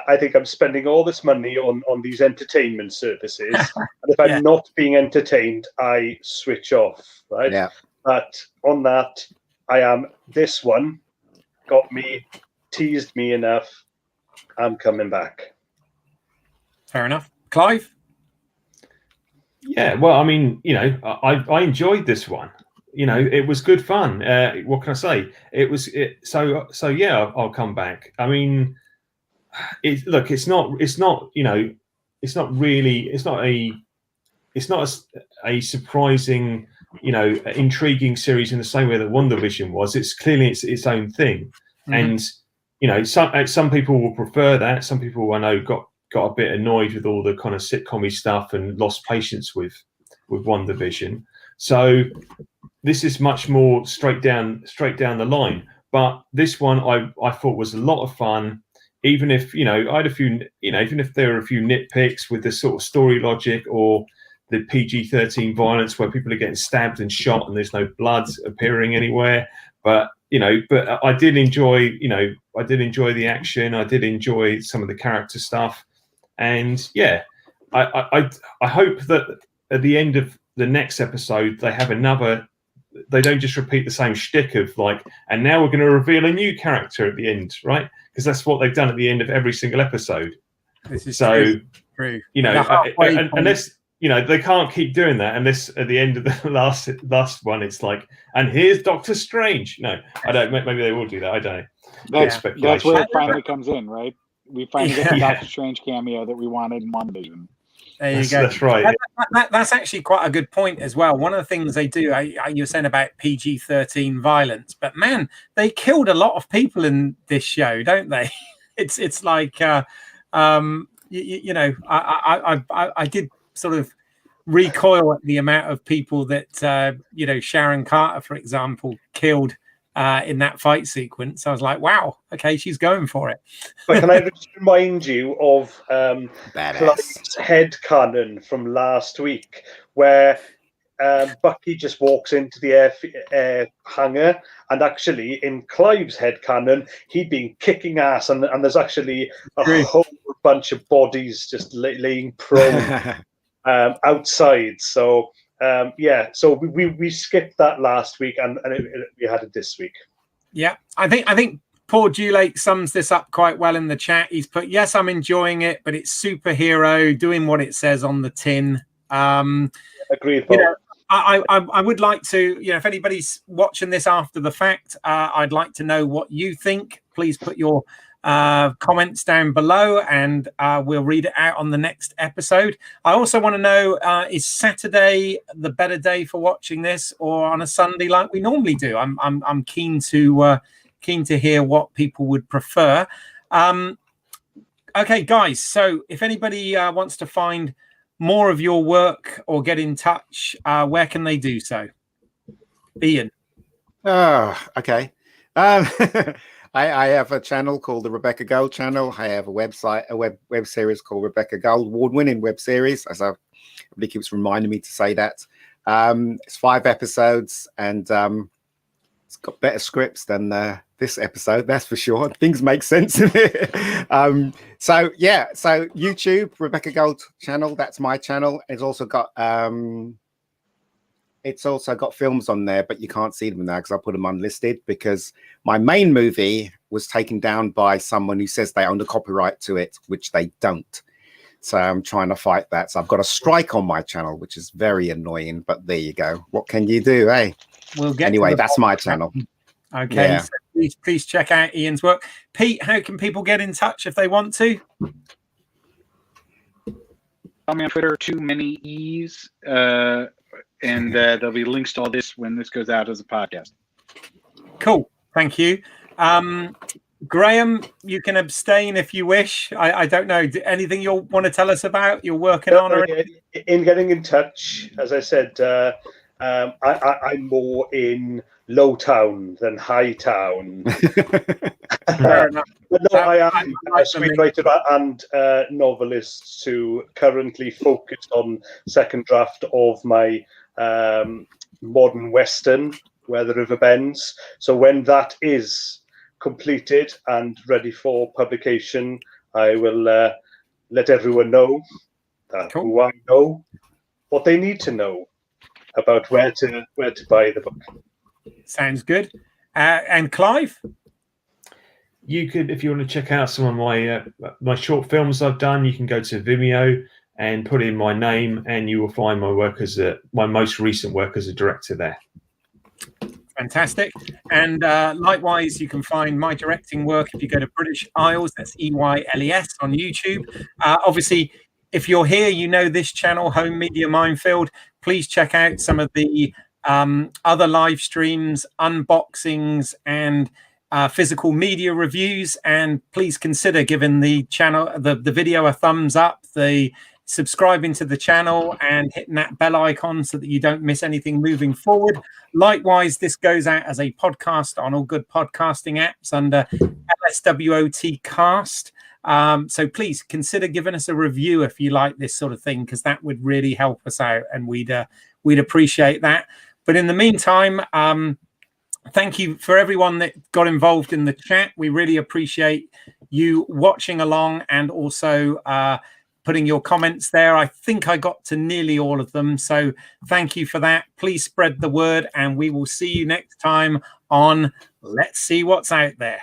I think I'm spending all this money on these entertainment services, and if I'm not being entertained, I switch off, right? Yeah. But on that, this one got me, teased me enough. I'm coming back. Fair enough. Clive? Yeah, well, I mean, you know, I enjoyed this one. You know, it was good fun. What can I say? So yeah, I'll come back. I mean, it's not you know, it's not a surprising, you know, intriguing series in the same way that WandaVision was. It's clearly its own thing, and you know, some people will prefer that. Some people I know got a bit annoyed with all the kind of sitcom-y stuff and lost patience with WandaVision. So this is much more straight down the line. But this one I thought was a lot of fun, even if, you know, I had a few, you know, even if there were a few nitpicks with the sort of story logic or the PG-13 violence where people are getting stabbed and shot and there's no blood appearing anywhere. But, you know, I did enjoy the action. I did enjoy some of the character stuff. And yeah, I hope that at the end of the next episode, they don't just repeat the same shtick of like, and now we're going to reveal a new character at the end, right? Because that's what they've done at the end of every single episode. This is so true. You know, unless, you know, they can't keep doing that unless at the end of the last one, it's like, and here's Doctor Strange. No, I don't. Maybe they will do that. I don't know. That's where it finally comes in, right? We finally get the Doctor Strange cameo that we wanted in WandaVision. There you go. That's right. That's actually quite a good point as well. One of the things they do, you were saying about PG-13 violence, but man, they killed a lot of people in this show, don't they? It's like, you know, I did sort of recoil at the amount of people that, you know, Sharon Carter, for example, killed in that fight sequence. I was like, wow, okay, she's going for it. But can I just remind you of Clive's headcanon from last week, where Bucky just walks into the air hangar, and actually in Clive's headcanon, he'd been kicking ass, and there's actually a whole bunch of bodies just laying prone outside. So yeah, so we skipped that last week, and we had it this week. Yeah, I think Paul Dulake sums this up quite well in the chat. He's put, yes, I'm enjoying it, but it's superhero doing what it says on the tin. Agreed, Paul. You know, I would like to, you know, if anybody's watching this after the fact, I'd like to know what you think. Please put your comments down below, and we'll read it out on the next episode. I also want to know, is Saturday the better day for watching this, or on a Sunday like we normally do? I'm keen to hear what people would prefer. Okay, guys. So if anybody wants to find more of your work or get in touch, where can they do so? Ian. Okay. I have a channel called the Rebecca Gold channel. I have a website, a web series called Rebecca Gold, award-winning web series, as everybody keeps reminding me to say that. It's 5 episodes, and it's got better scripts than this episode, that's for sure. Things make sense. So YouTube, Rebecca Gold channel, that's my channel. It's also got films on there, but you can't see them now because I put them unlisted, because my main movie was taken down by someone who says they own the copyright to it, which they don't. So I'm trying to fight that. So I've got a strike on my channel, which is very annoying, but there you go. What can you do, eh? We'll get anyway, that's my channel. Okay, yeah. So please check out Ian's work. Pete, how can people get in touch if they want to? Follow me on Twitter, too many E's, and there'll be links to all this when this goes out as a podcast. Cool, thank you. Graham, you can abstain if you wish. I don't know. Anything you'll want to tell us about you're working on? Or in getting in touch, as I said, I'm more in low town than high town. Fair enough. But no, I am a screenwriter and novelist who currently focused on second draft of my modern western, Where the River Bends. So when that is completed and ready for publication, I will let everyone know that who I know what they need to know about where to buy the book. Sounds good. And Clive, you could, if you want to check out some of my short films I've done, you can go to Vimeo and put in my name, and you will find my work as my most recent work as a director there. Fantastic. And likewise, you can find my directing work if you go to British Isles. That's EYLES on YouTube. Obviously, if you're here, you know this channel, Home Media Minefield. Please check out some of the other live streams, unboxings, and physical media reviews. And please consider giving the channel, the video, a thumbs up, subscribing to the channel, and hitting that bell icon so that you don't miss anything moving forward. Likewise, this goes out as a podcast on all good podcasting apps under LSWOT Cast. So please consider giving us a review if you like this sort of thing, because that would really help us out, and we'd appreciate that. But in the meantime, thank you for everyone that got involved in the chat. We really appreciate you watching along, and also putting your comments there. I think I got to nearly all of them, so thank you for that. Please spread the word, and we will see you next time on Let's See What's Out There.